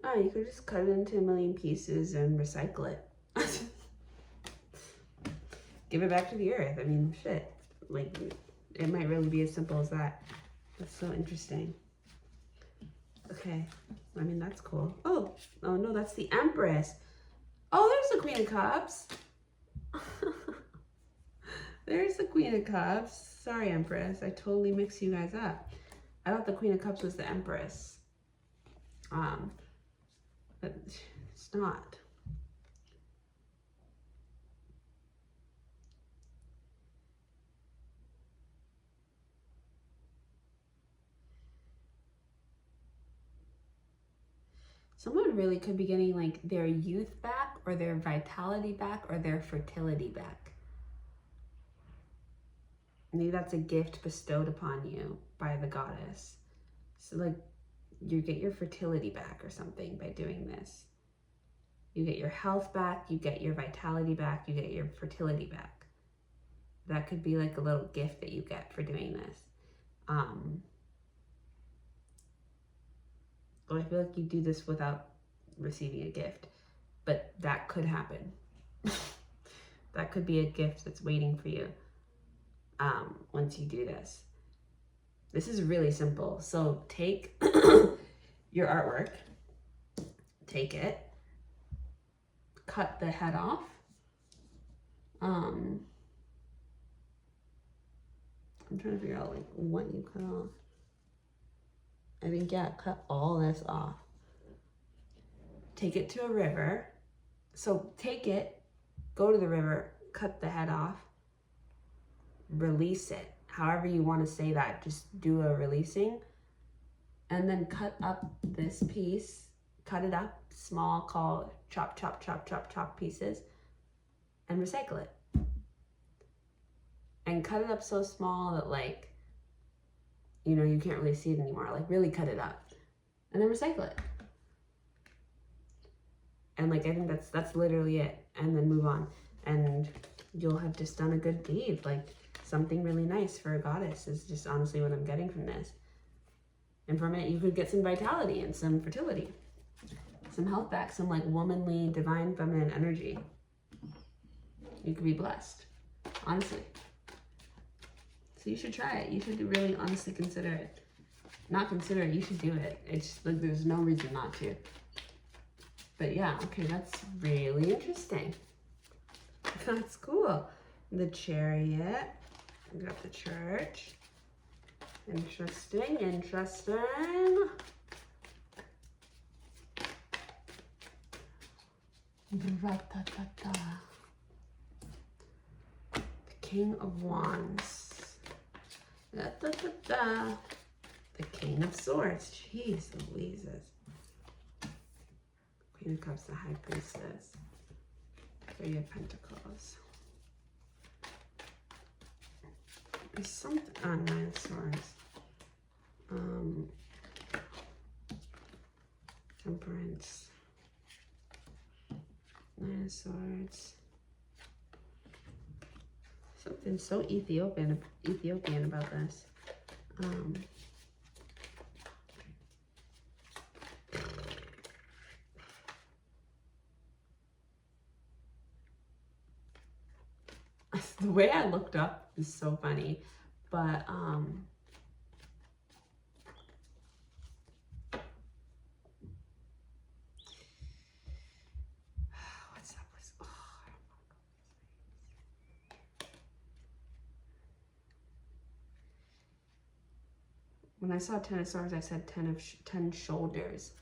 Oh, you could just cut it into a million pieces and recycle it. Give it back to the earth. I mean, shit. Like, it might really be as simple as that. That's so interesting. Okay. I mean, that's cool. Oh no, that's the Empress. Oh, there's the Queen of Cups. There's the Queen of Cups. Sorry, Empress. I totally mixed you guys up. I thought the Queen of Cups was the Empress. But it's not. Someone really could be getting like their youth back, or their vitality back, or their fertility back. Maybe that's a gift bestowed upon you by the goddess. So like you get your fertility back or something by doing this. You get your health back, you get your vitality back, you get your fertility back. That could be like a little gift that you get for doing this. Well, I feel like you do this without receiving a gift, but that could happen. That could be a gift that's waiting for you once you do this. This is really simple. So take your artwork, take it, cut the head off. I'm trying to figure out like what you cut off. I think, yeah, cut all this off. Take it to a river. So take it, go to the river, cut the head off, release it. However you want to say that, just do a releasing. And then cut up this piece, cut it up small, call chop, chop, chop, chop, chop pieces, and recycle it. And cut it up so small that like, you know, you can't really see it anymore. Like really cut it up and then recycle it. And like, I think that's literally it. And then move on, and you'll have just done a good deed. Like something really nice for a goddess is just honestly what I'm getting from this. And from it, you could get some vitality and some fertility, some health back, some like womanly, divine, feminine energy. You could be blessed, honestly. So you should try it. You should really honestly consider it. Not consider it, you should do it. It's like there's no reason not to. But yeah, okay, that's really interesting. That's cool. The chariot. We got the church. Interesting, interesting. The King of Wands. The King of Swords. Jeez Louises. Queen of Cups, the High Priestess. Three of Pentacles. There's something on Nine of Swords. Temperance. Nine of Swords. Something so Ethiopian about this. The way I looked up is so funny, but what's that place? Oh, when I saw 10 of Swords, I said 10 shoulders.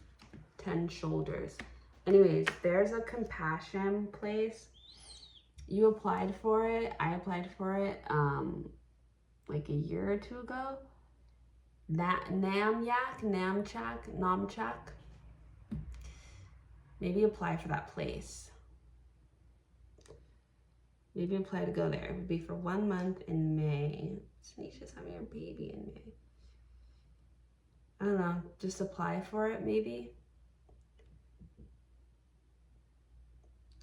10 shoulders. Anyways, there's a compassion place. You applied for it. I applied for it like a year or two ago. That Namchak. Maybe apply for that place. Maybe apply to go there. It would be for 1 month in May. Tanisha's having her baby in May. I don't know. Just apply for it, maybe.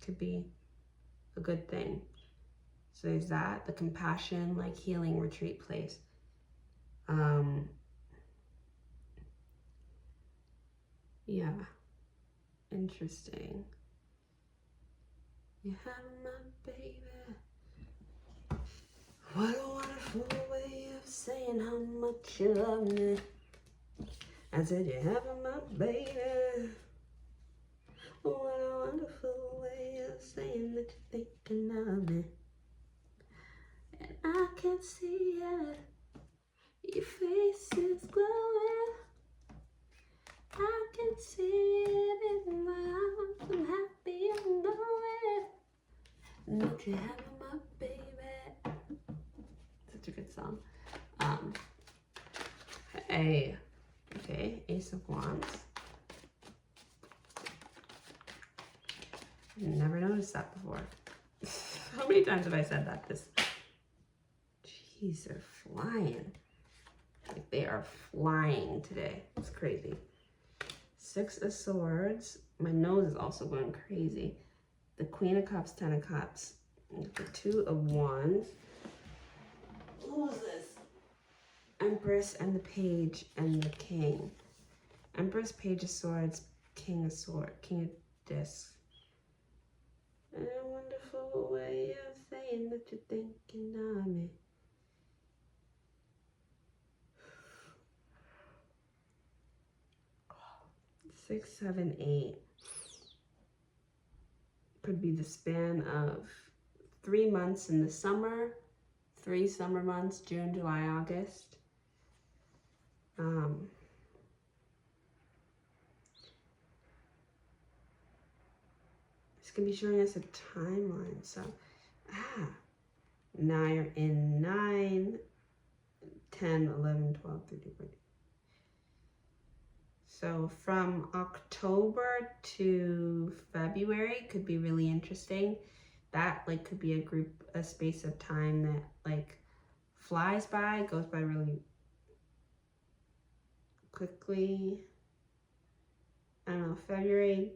Could be a good thing. So there's that, the compassion, like healing retreat place. Yeah, interesting. You have my baby. What a wonderful way of saying how much you love me. I said you have my baby. What a wonderful way of saying that you're thinking of me. And I can see it. Your face is glowing. I can see it in my arms. I'm happy I know it. That you have my baby. Such a good song. Okay, Ace of Wands. Never noticed that before. How many times have I said that? Jeez, they're flying. Like they are flying today. It's crazy. 6 of Swords. My nose is also going crazy. The Queen of Cups, 10 of Cups. The 2 of Wands. Who is this? Empress and the Page and the King. Empress, Page of Swords, King of Swords, King of Discs. And a wonderful way of saying that you're thinking of me. Six, 7, 8. Could be the span of 3 months in the summer, 3 summer months, June, July, August. It's gonna be showing us a timeline. So, now you're in 9, 10, 11, 12, 13, 14. So from October to February could be really interesting. That like could be a space of time that like flies by, goes by really quickly. I don't know, February,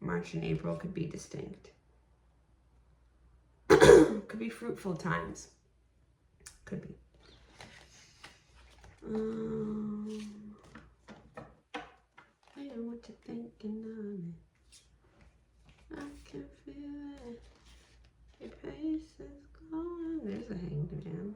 March and April could be distinct. Could be fruitful times. Could be. I know what you're thinking of me. I can feel it. Your face is glowing. There's a Hanged Man.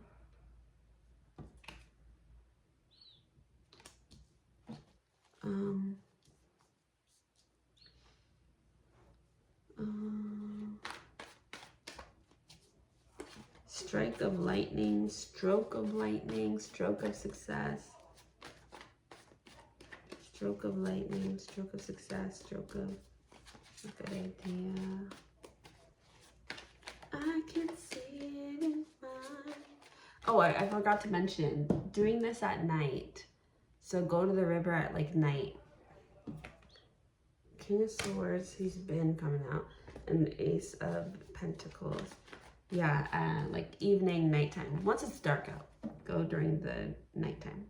Strike of lightning, stroke of lightning, stroke of success. Stroke of lightning, stroke of success, stroke of a good idea. I can see it in mine. Oh, I forgot to mention, doing this at night. So go to the river at like night. King of Swords, he's been coming out. And the Ace of Pentacles. Yeah, like evening, nighttime. Once it's dark out, go during the nighttime.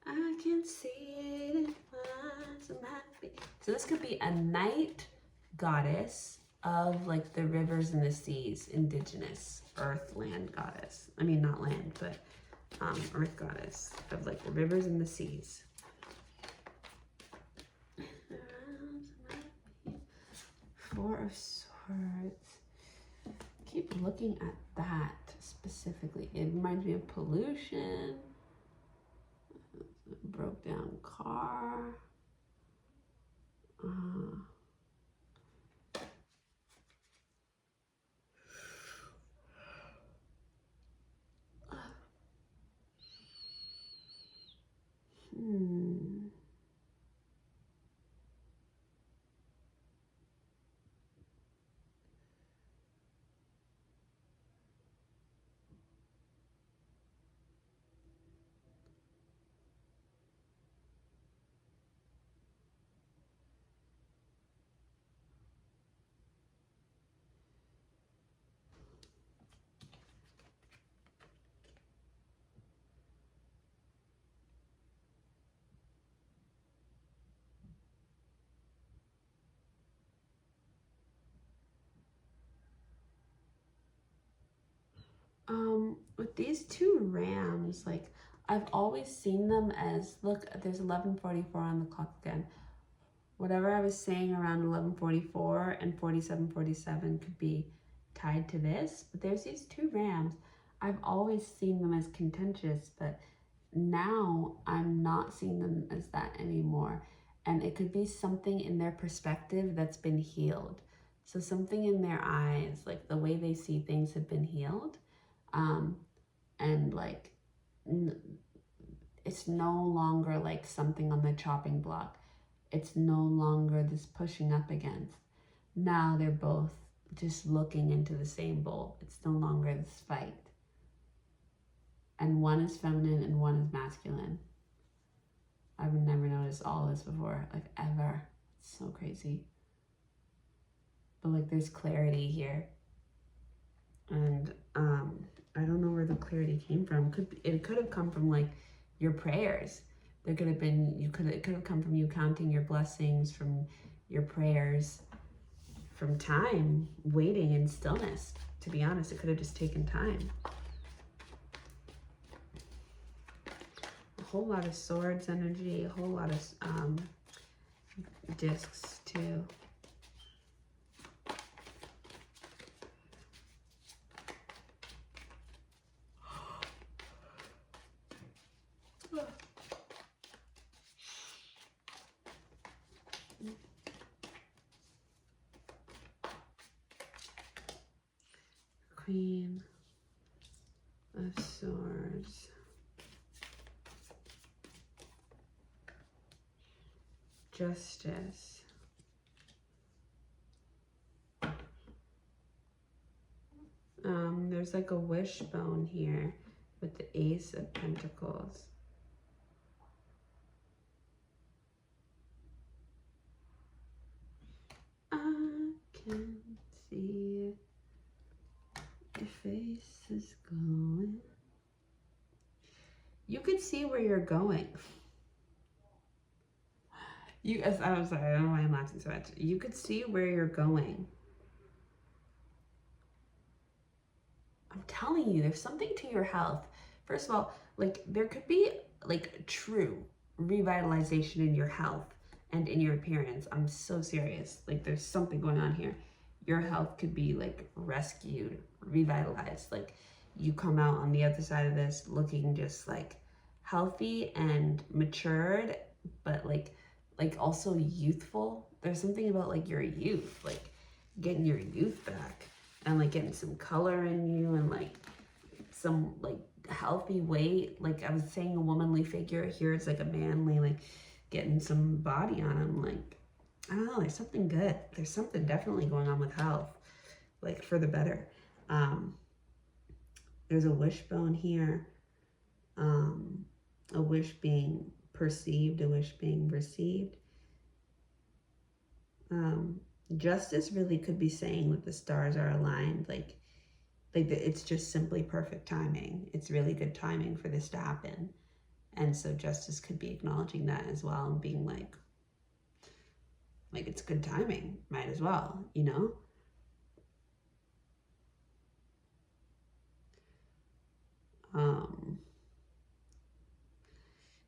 I can see it in my eyes. I'm So this could be a night goddess of like the rivers and the seas, indigenous earth land goddess. I mean, not land, but earth goddess of like the rivers and the seas. Four of Swords. Keep looking at that specifically. It reminds me of pollution, broke down car. With these two rams, like I've always seen them as, look, there's 11:44 on the clock again. Whatever I was saying around 11:44 and 47:47 could be tied to this, but there's these two rams. I've always seen them as contentious, but now I'm not seeing them as that anymore. And it could be something in their perspective that's been healed. So something in their eyes, like the way they see things have been healed. And like, it's no longer like something on the chopping block. It's no longer this pushing up against. Now they're both just looking into the same bowl. It's no longer this fight. And one is feminine and one is masculine. I've never noticed all this before, like ever. It's so crazy. But like there's clarity here. And I don't know where the clarity came from. It could have come from like your prayers. There could have been, it could have come from you counting your blessings, from your prayers, from time, waiting in stillness. To be honest, it could have just taken time. A whole lot of swords energy, a whole lot of discs too. Queen of Swords. Justice. There's like a wishbone here with the Ace of Pentacles. I can see your face is going. You could see where you're going. I'm sorry, I don't know why I'm laughing so much. You could see where you're going. I'm telling you, there's something to your health. First of all, like there could be like true revitalization in your health and in your appearance. I'm so serious. Like there's something going on here. Your health could be like rescued, revitalized. Like you come out on the other side of this looking just like healthy and matured, but like also youthful. There's something about like your youth, like getting your youth back and like getting some color in you and like some like healthy weight. Like I was saying, a womanly figure, here it's like a manly, like getting some body on him. Like I don't know, there's something good. There's something definitely going on with health, like for the better. There's a wishbone here, a wish being perceived, a wish being received. Justice really could be saying that the stars are aligned, like it's just simply perfect timing. It's really good timing for this to happen. And so justice could be acknowledging that as well and being like, Like, it's good timing. Might as well, you know?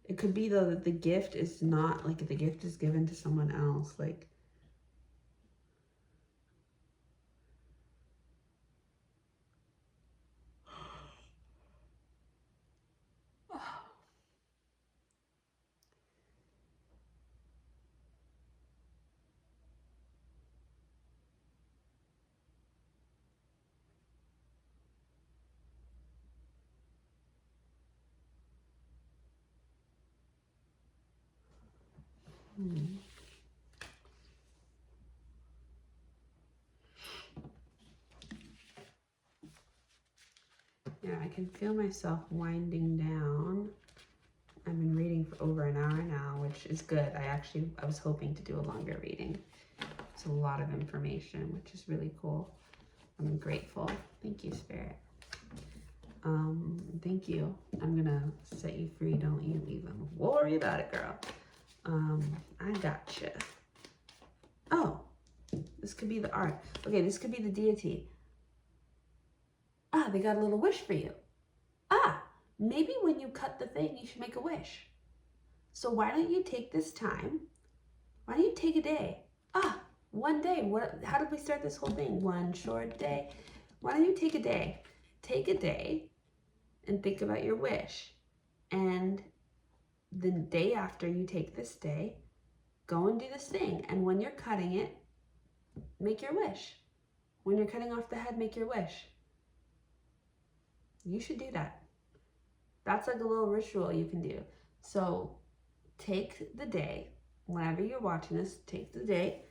It could be, though, that the gift is not, like, the gift is given to someone else. Like, yeah, I can feel myself winding down. I've been reading for over an hour now, which is good. I was hoping to do a longer reading. It's a lot of information, which is really cool. I'm grateful. Thank you, Spirit. Thank you. I'm gonna set you free. Don't you even worry about it, girl. I gotcha. Oh, this could be the art. Okay, this could be the deity. Ah, they got a little wish for you. Ah, maybe when you cut the thing, you should make a wish. So why don't you take this time? Why don't you take a day? Ah, one day. What? How did we start this whole thing? One short day. Why don't you take a day? Take a day and think about your wish. And the day after you take this day, go and do this thing. And when you're cutting it, make your wish. When you're cutting off the head, make your wish. You should do that. That's like a little ritual you can do. So take the day, whenever you're watching this, take the day.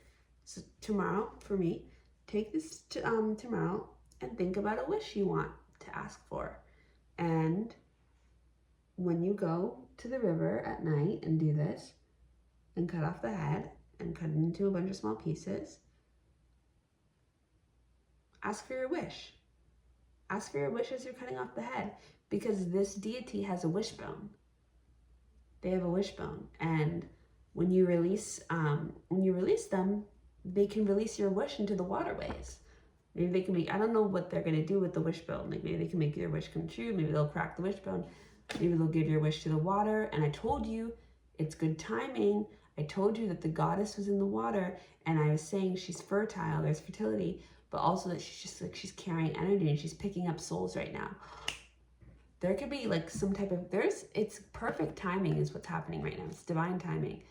So tomorrow, for me, take this tomorrow and think about a wish you want to ask for. And when you go to the river at night and do this and cut off the head and cut it into a bunch of small pieces, ask for your wish. Ask for your wish as you're cutting off the head, because this deity has a wishbone. They have a wishbone, and when you release them, they can release your wish into the waterways. Maybe they can make, I don't know what they're gonna do with the wishbone. Like, maybe they can make your wish come true. Maybe they'll crack the wishbone. Maybe they'll give your wish to the water. And I told you, it's good timing. I told you that the goddess was in the water, and I was saying she's fertile, there's fertility, but also that she's just like, she's carrying energy and she's picking up souls right now. There could be like some type of, it's perfect timing is what's happening right now. It's divine timing.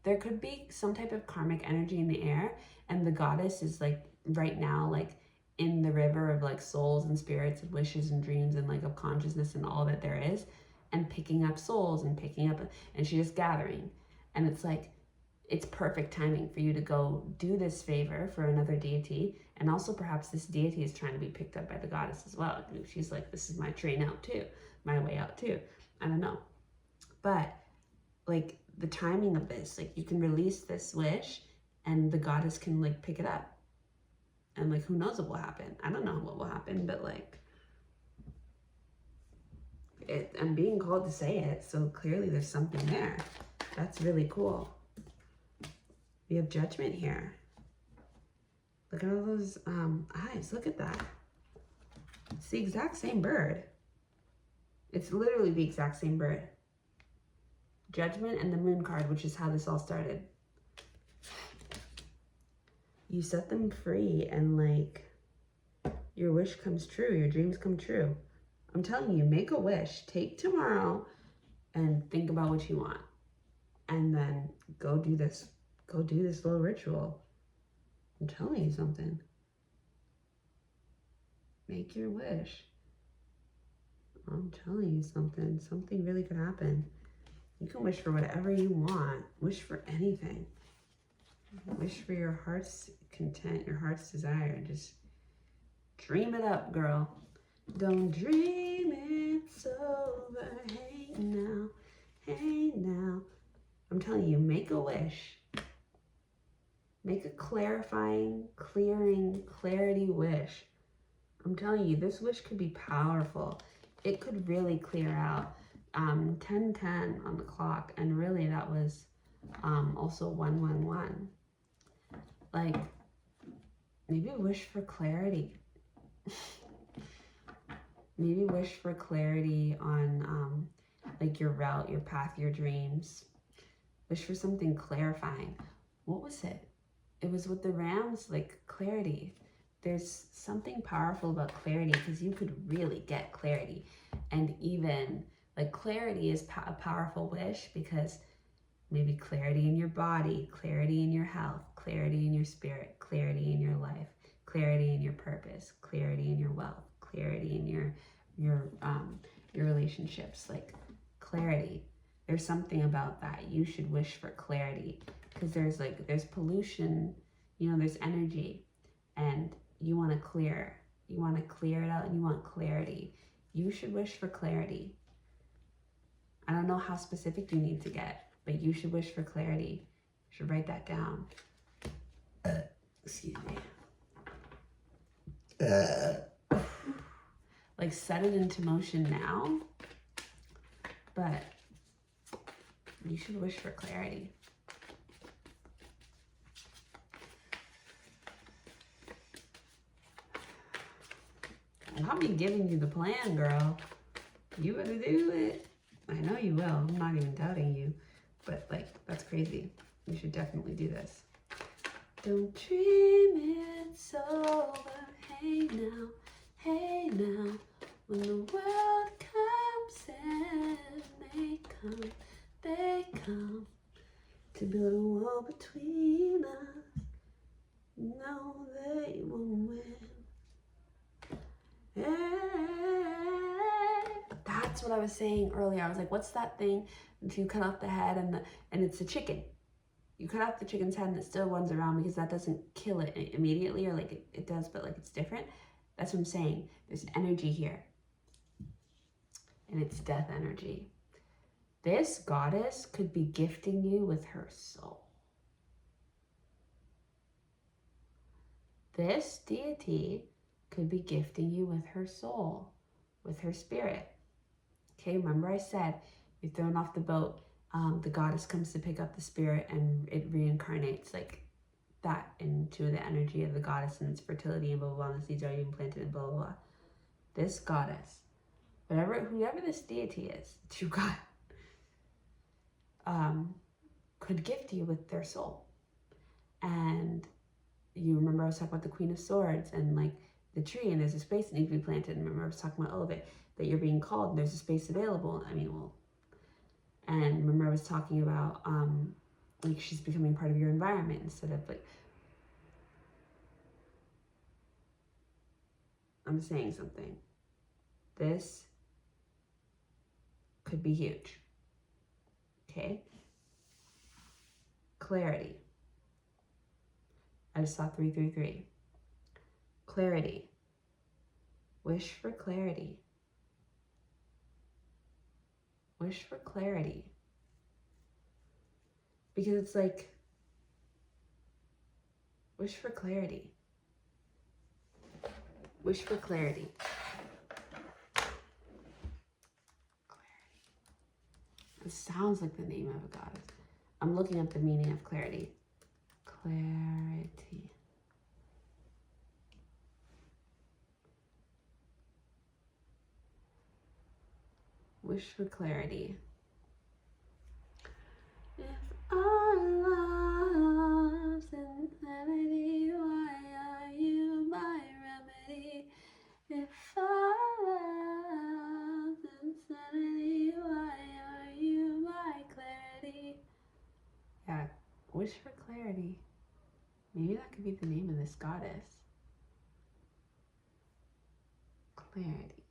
There could be some type of karmic energy in the air, and the goddess is like right now, like in the river of like souls and spirits and wishes and dreams and like of consciousness and all that there is, and picking up souls and and she's just gathering. And it's like, it's perfect timing for you to go do this favor for another deity. And also perhaps this deity is trying to be picked up by the goddess as well. She's like, this is my train out too, my way out too. I don't know. But like the timing of this, like you can release this wish and the goddess can like pick it up. And like, who knows what will happen? I don't know what will happen, but like, I'm being called to say it. So clearly there's something there. That's really cool. We have judgment here. Look at all those eyes. Look at that. It's the exact same bird. It's literally the exact same bird. Judgment and the moon card, which is how this all started. You set them free and like your wish comes true. Your dreams come true. I'm telling you, make a wish. Take tomorrow and think about what you want. And then go do this. Go do this little ritual. I'm telling you something. Make your wish. I'm telling you something. Something really could happen. You can wish for whatever you want. Wish for anything. Wish for your heart's content, your heart's desire. Just dream it up, girl. Don't dream it's over. Hey now. Hey now. I'm telling you, make a wish. Make a clarifying, clearing, clarity wish. I'm telling you, this wish could be powerful. It could really clear out 10:10 on the clock. And really that was also 111. Like, maybe wish for clarity. Maybe wish for clarity on like your route, your path, your dreams. Wish for something clarifying. What was it? It was with the Rams, like clarity. There's something powerful about clarity because you could really get clarity. And even like clarity is a powerful wish because maybe clarity in your body, clarity in your health, clarity in your spirit, clarity in your life, clarity in your purpose, clarity in your wealth, clarity in your relationships, like clarity. There's something about that. You should wish for clarity because there's pollution, you know, there's energy, and you want to clear it out, and you want clarity. You should wish for clarity. I don't know how specific you need to get, but you should wish for clarity. You should write that down. Excuse me. Like set it into motion now, but you should wish for clarity. I'll be giving you the plan, girl. You better do it. I know you will. I'm not even doubting you. But like, that's crazy. You should definitely do this. Don't dream it's over. Hey now. When the world comes in, they come to build a wall between us. No, they won't win. That's what I was saying earlier. I was like, what's that thing if you cut off the head and it's a chicken? You cut off the chicken's head and it still runs around because that doesn't kill it immediately, or like it does, but like it's different. That's what I'm saying. There's energy here. And it's death energy. This goddess could be gifting you with her soul. This deity could be gifting you with her soul, with her spirit. Okay, remember I said, you're thrown off the boat, the goddess comes to pick up the spirit and it reincarnates like that into the energy of the goddess and its fertility and blah, blah, blah, and the seeds are even planted and blah, blah, blah. This goddess, whoever this deity is, that you got, could gift you with their soul. And you remember I was talking about the Queen of Swords and like the tree, and there's a space that needs to be planted. And remember I was talking about Elevate, that you're being called and there's a space available. And remember I was talking about like she's becoming part of your environment instead of like, I'm saying something. This could be huge. Okay? Clarity. I just saw 333. Clarity. Wish for clarity. Wish for clarity. Because it's like, wish for clarity. Wish for clarity. Clarity. It sounds like the name of a goddess. I'm looking up the meaning of clarity. Clarity. Wish for clarity. If our love's insanity, why are you my remedy? If our love's insanity, why are you my clarity? Yeah, wish for clarity. Maybe that could be the name of this goddess. Clarity.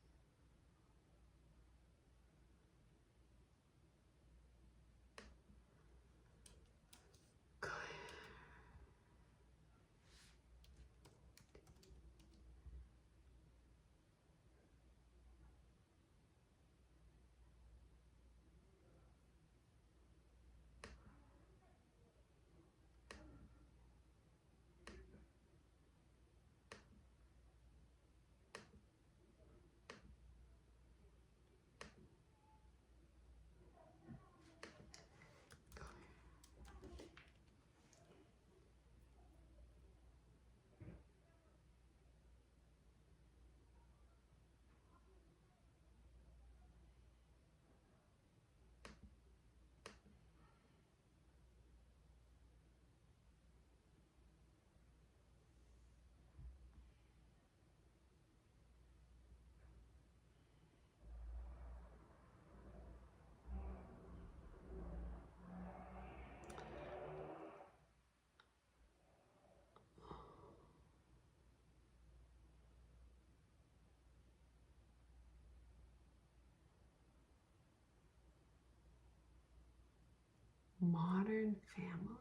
Modern family.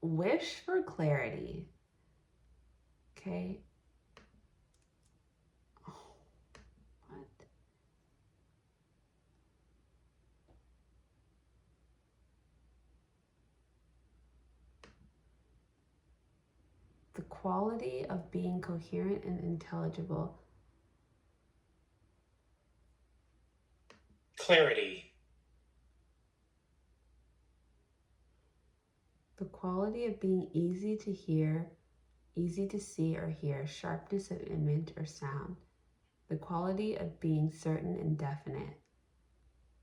Wish for clarity. Okay. Oh, what? The quality of being coherent and intelligible. Clarity. The quality of being easy to hear, easy to see or hear, sharpness of image or sound. The quality of being certain and definite.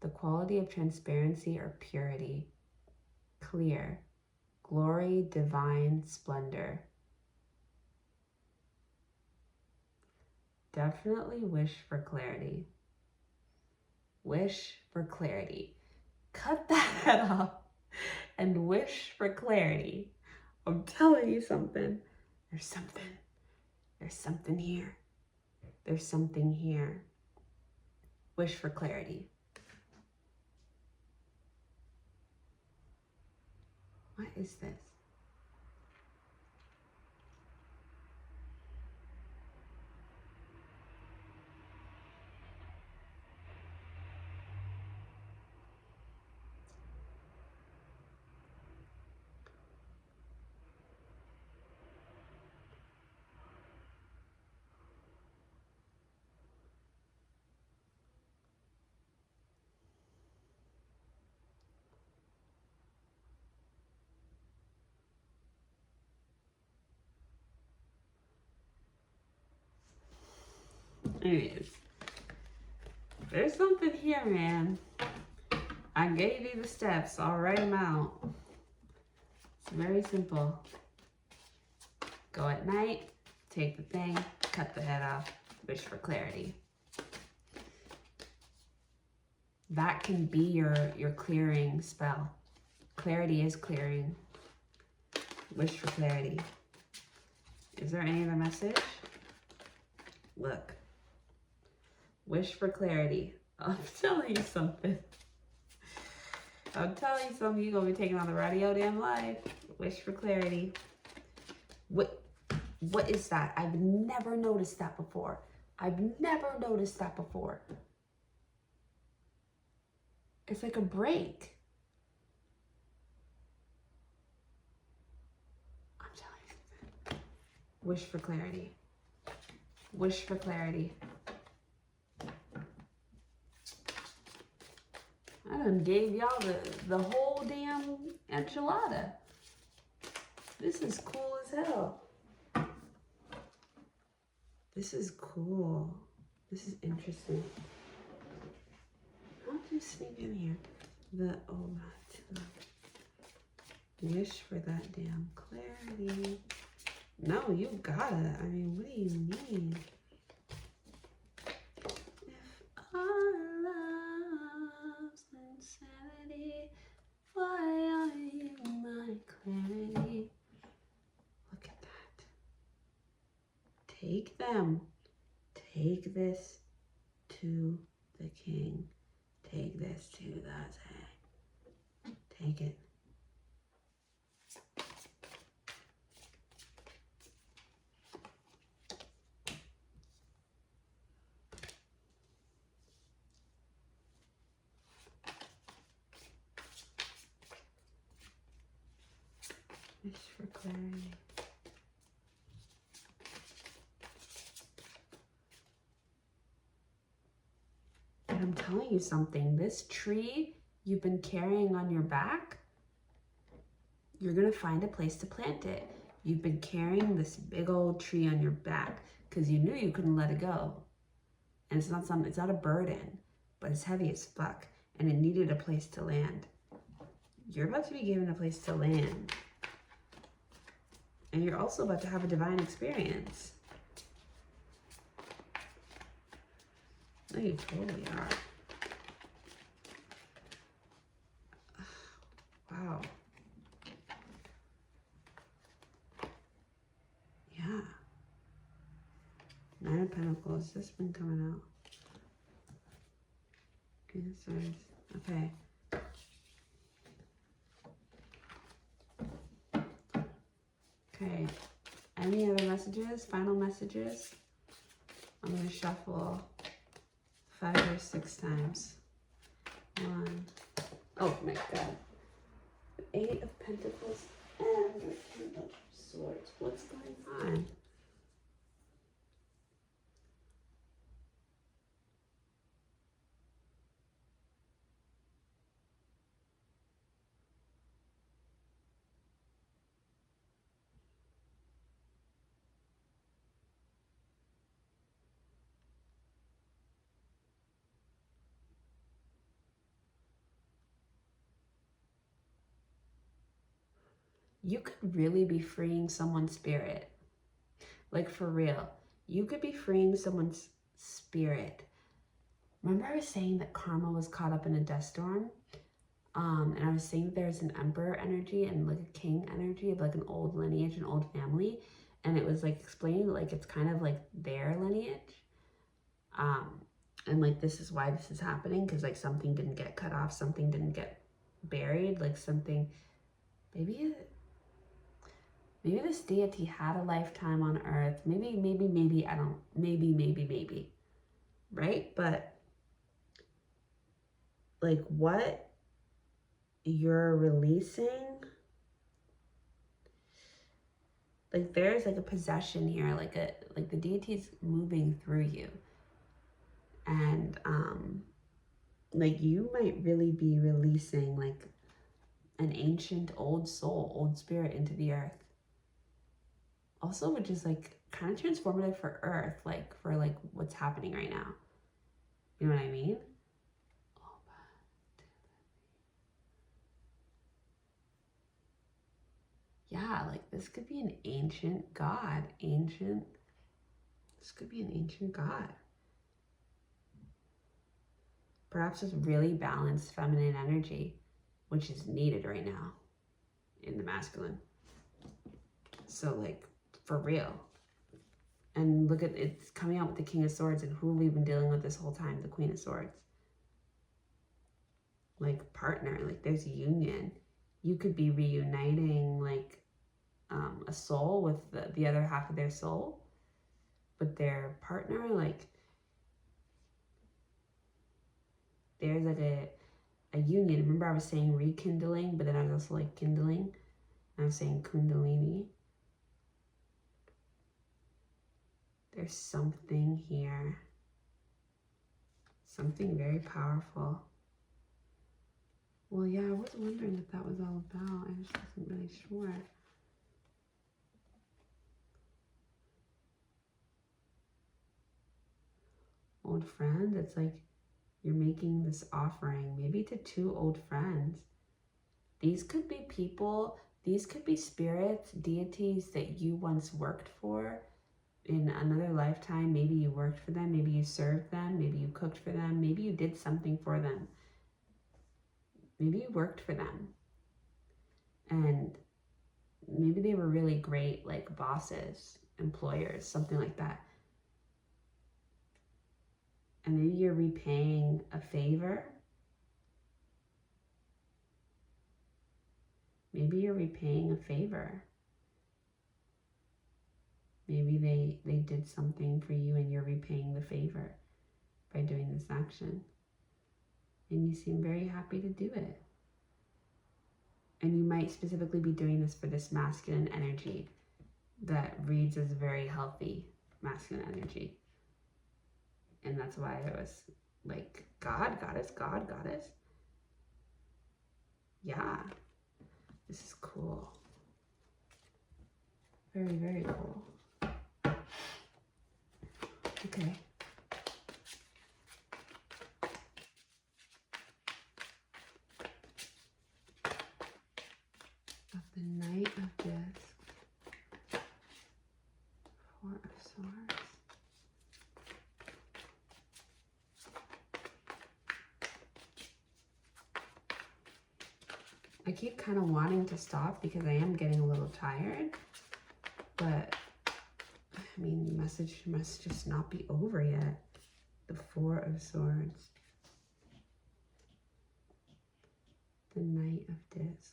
The quality of transparency or purity. Clear. Glory, divine, splendor. Definitely wish for clarity. Wish for clarity. Cut that head off and wish for clarity. I'm telling you something. There's something. There's something here. There's something here. Wish for clarity. What is this? Anyways, there's something here, man. I gave you the steps. I'll write them out. It's very simple. Go at night, take the thing, cut the head off, wish for clarity. That can be your clearing spell. Clarity is clearing. Wish for clarity. Is there any other message? Look. Wish for clarity. I'm telling you something. I'm telling you something. You're going to be taking on the radio damn life. Wish for clarity. What is that? I've never noticed that before. I've never noticed that before. It's like a break. I'm telling you something. Wish for clarity. Wish for clarity. I done gave y'all the whole damn enchilada. This is cool as hell. This is cool. This is interesting. How did you sneak in here? Wish for that damn clarity. No, you got it. I mean, what do you mean? If our love's insanity, why are you my clarity? Look at that. Take them. Take this to the king. Take this to the king. Take it. Wish for clarity. And I'm telling you something, this tree you've been carrying on your back, you're going to find a place to plant it. You've been carrying this big old tree on your back because you knew you couldn't let it go. And it's not a burden, but it's heavy as fuck. And it needed a place to land. You're about to be given a place to land. And you're also about to have a divine experience. No, you totally are. Wow. Yeah. Nine of Pentacles. has this been coming out? Queen of Swords. Okay. Okay. Any other messages? Final messages? I'm going to shuffle 5 or 6 times. 1. Oh my god. 8 of Pentacles and 10 of Swords. What's going on? You could really be freeing someone's spirit. Like for real. You could be freeing someone's spirit. Remember I was saying that karma was caught up in a dust storm? And I was saying there's an emperor energy and like a king energy of like an old lineage, an old family. And it was like explaining like it's kind of like their lineage. And like this is why this is happening, because like something didn't get cut off, something didn't get buried, like something, maybe this deity had a lifetime on earth. Maybe, I don't, maybe, right? But like what you're releasing, like there's like a possession here, like the deity's moving through you. And like you might really be releasing like an ancient old soul, old spirit into the earth. Also, which is like kind of transformative for earth, like for like what's happening right now. You know what I mean? Yeah, like this could be an ancient god. This could be an ancient god. Perhaps it's really balanced feminine energy, which is needed right now in the masculine. So like, for real. And look at, it's coming out with the King of Swords, and who have we been dealing with this whole time? The Queen of Swords. Like partner, like there's a union. You could be reuniting like a soul with the other half of their soul, but their partner, like there's like a union. Remember I was saying rekindling, but then I was also like kindling. And I was saying kundalini. There's something here. Something very powerful. Well, yeah, I was wondering what that was all about. I just wasn't really sure. Old friend, it's like you're making this offering, maybe to 2 old friends. These could be people, these could be spirits, deities that you once worked for in another lifetime. Maybe you worked for them, maybe you served them, maybe you cooked for them, maybe you did something for them. Maybe you worked for them. And maybe they were really great, like bosses, employers, something like that. And maybe you're repaying a favor. Maybe you're repaying a favor. Maybe they did something for you and you're repaying the favor by doing this action. And you seem very happy to do it. And you might specifically be doing this for this masculine energy that reads as very healthy masculine energy. And that's why it was like God, goddess, God, goddess. Yeah, this is cool. Very, very cool. Okay. Of the Knight of Discs. 4 of Swords. I keep kind of wanting to stop because I am getting a little tired, but I mean, the message must just not be over yet. The Four of Swords. The Knight of Discs.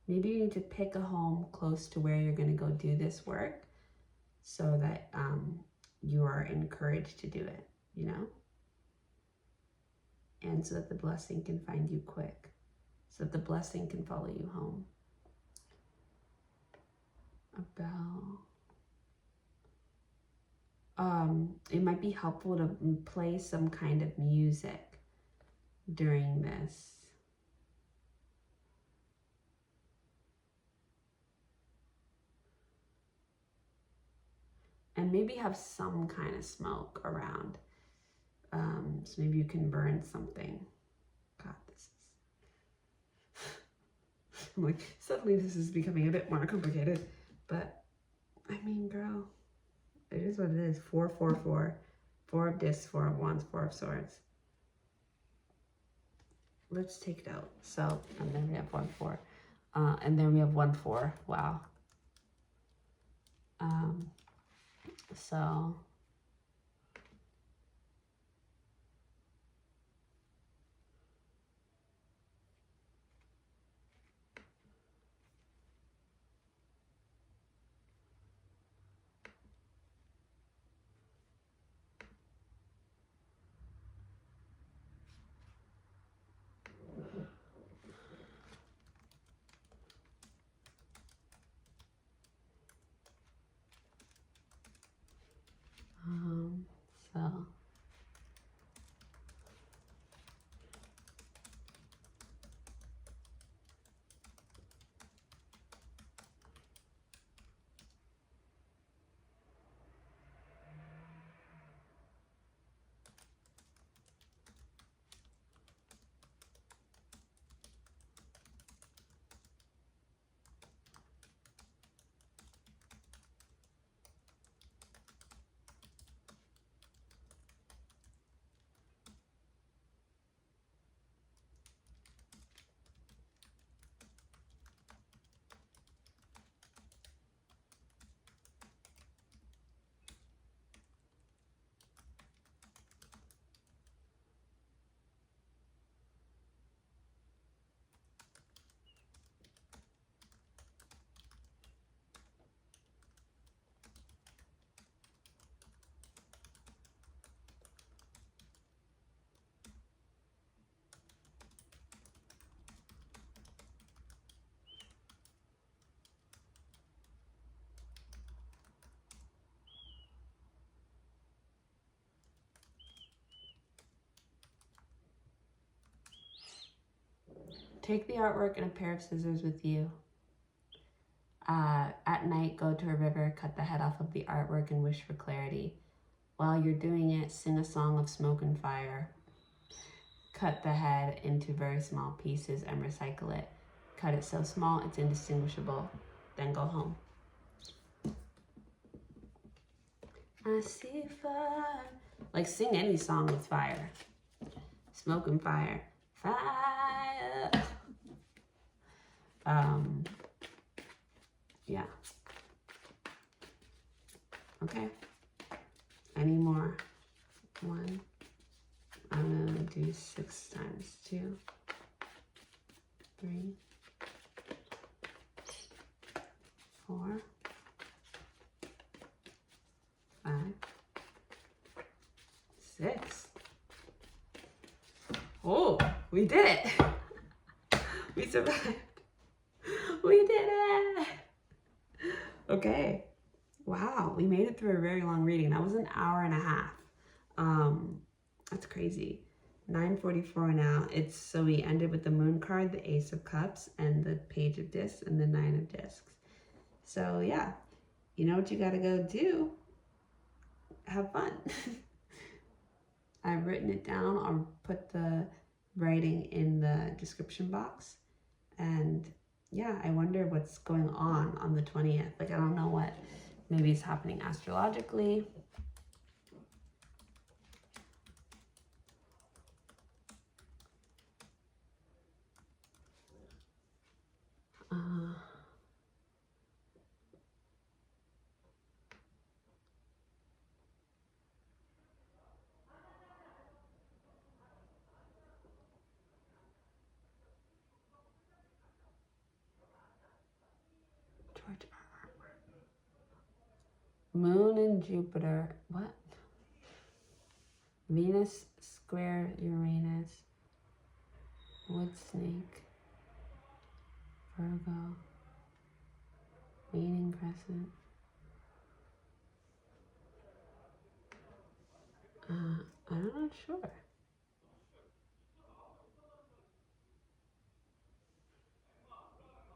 Maybe you need to pick a home close to where you're going to go do this work so that you are encouraged to do it, you know? And so that the blessing can find you quick, so that the blessing can follow you home. A bell. It might be helpful to play some kind of music during this. And maybe have some kind of smoke around. So maybe you can burn something. God, this is... I'm like, suddenly this is becoming a bit more complicated. But, I mean, girl, it is what it is. 4, 4, 4. 4 of discs, 4 of wands, 4 of swords. Let's take it out. So, and then we have 1, 4. And then we have 1, 4. Wow. So... so... Take the artwork and a pair of scissors with you. At night, go to a river, cut the head off of the artwork and wish for clarity. While you're doing it, sing a song of smoke and fire. Cut the head into very small pieces and recycle it. Cut it so small it's indistinguishable. Then go home. I see fire. Like, sing any song with fire. Smoke and fire. Fire. Yeah. Okay. Any more? 1. I'm gonna do 6 times 2. 3. 4. 5. 6. Oh, we did it. We survived. We did it. Okay. Wow, we made it through a very long reading. That was an hour and a half. That's crazy. 9:44 now. So we ended with the moon card, the Ace of Cups, and the Page of Discs, and the 9 of Discs. So yeah, you know what you gotta go do? Have fun. I've written it down. I'll put the writing in the description box. And yeah, I wonder what's going on the 20th. Like, I don't know what maybe is happening astrologically. Moon and Jupiter. What? Venus square Uranus. Wood snake. Virgo. Waning crescent. I'm not sure.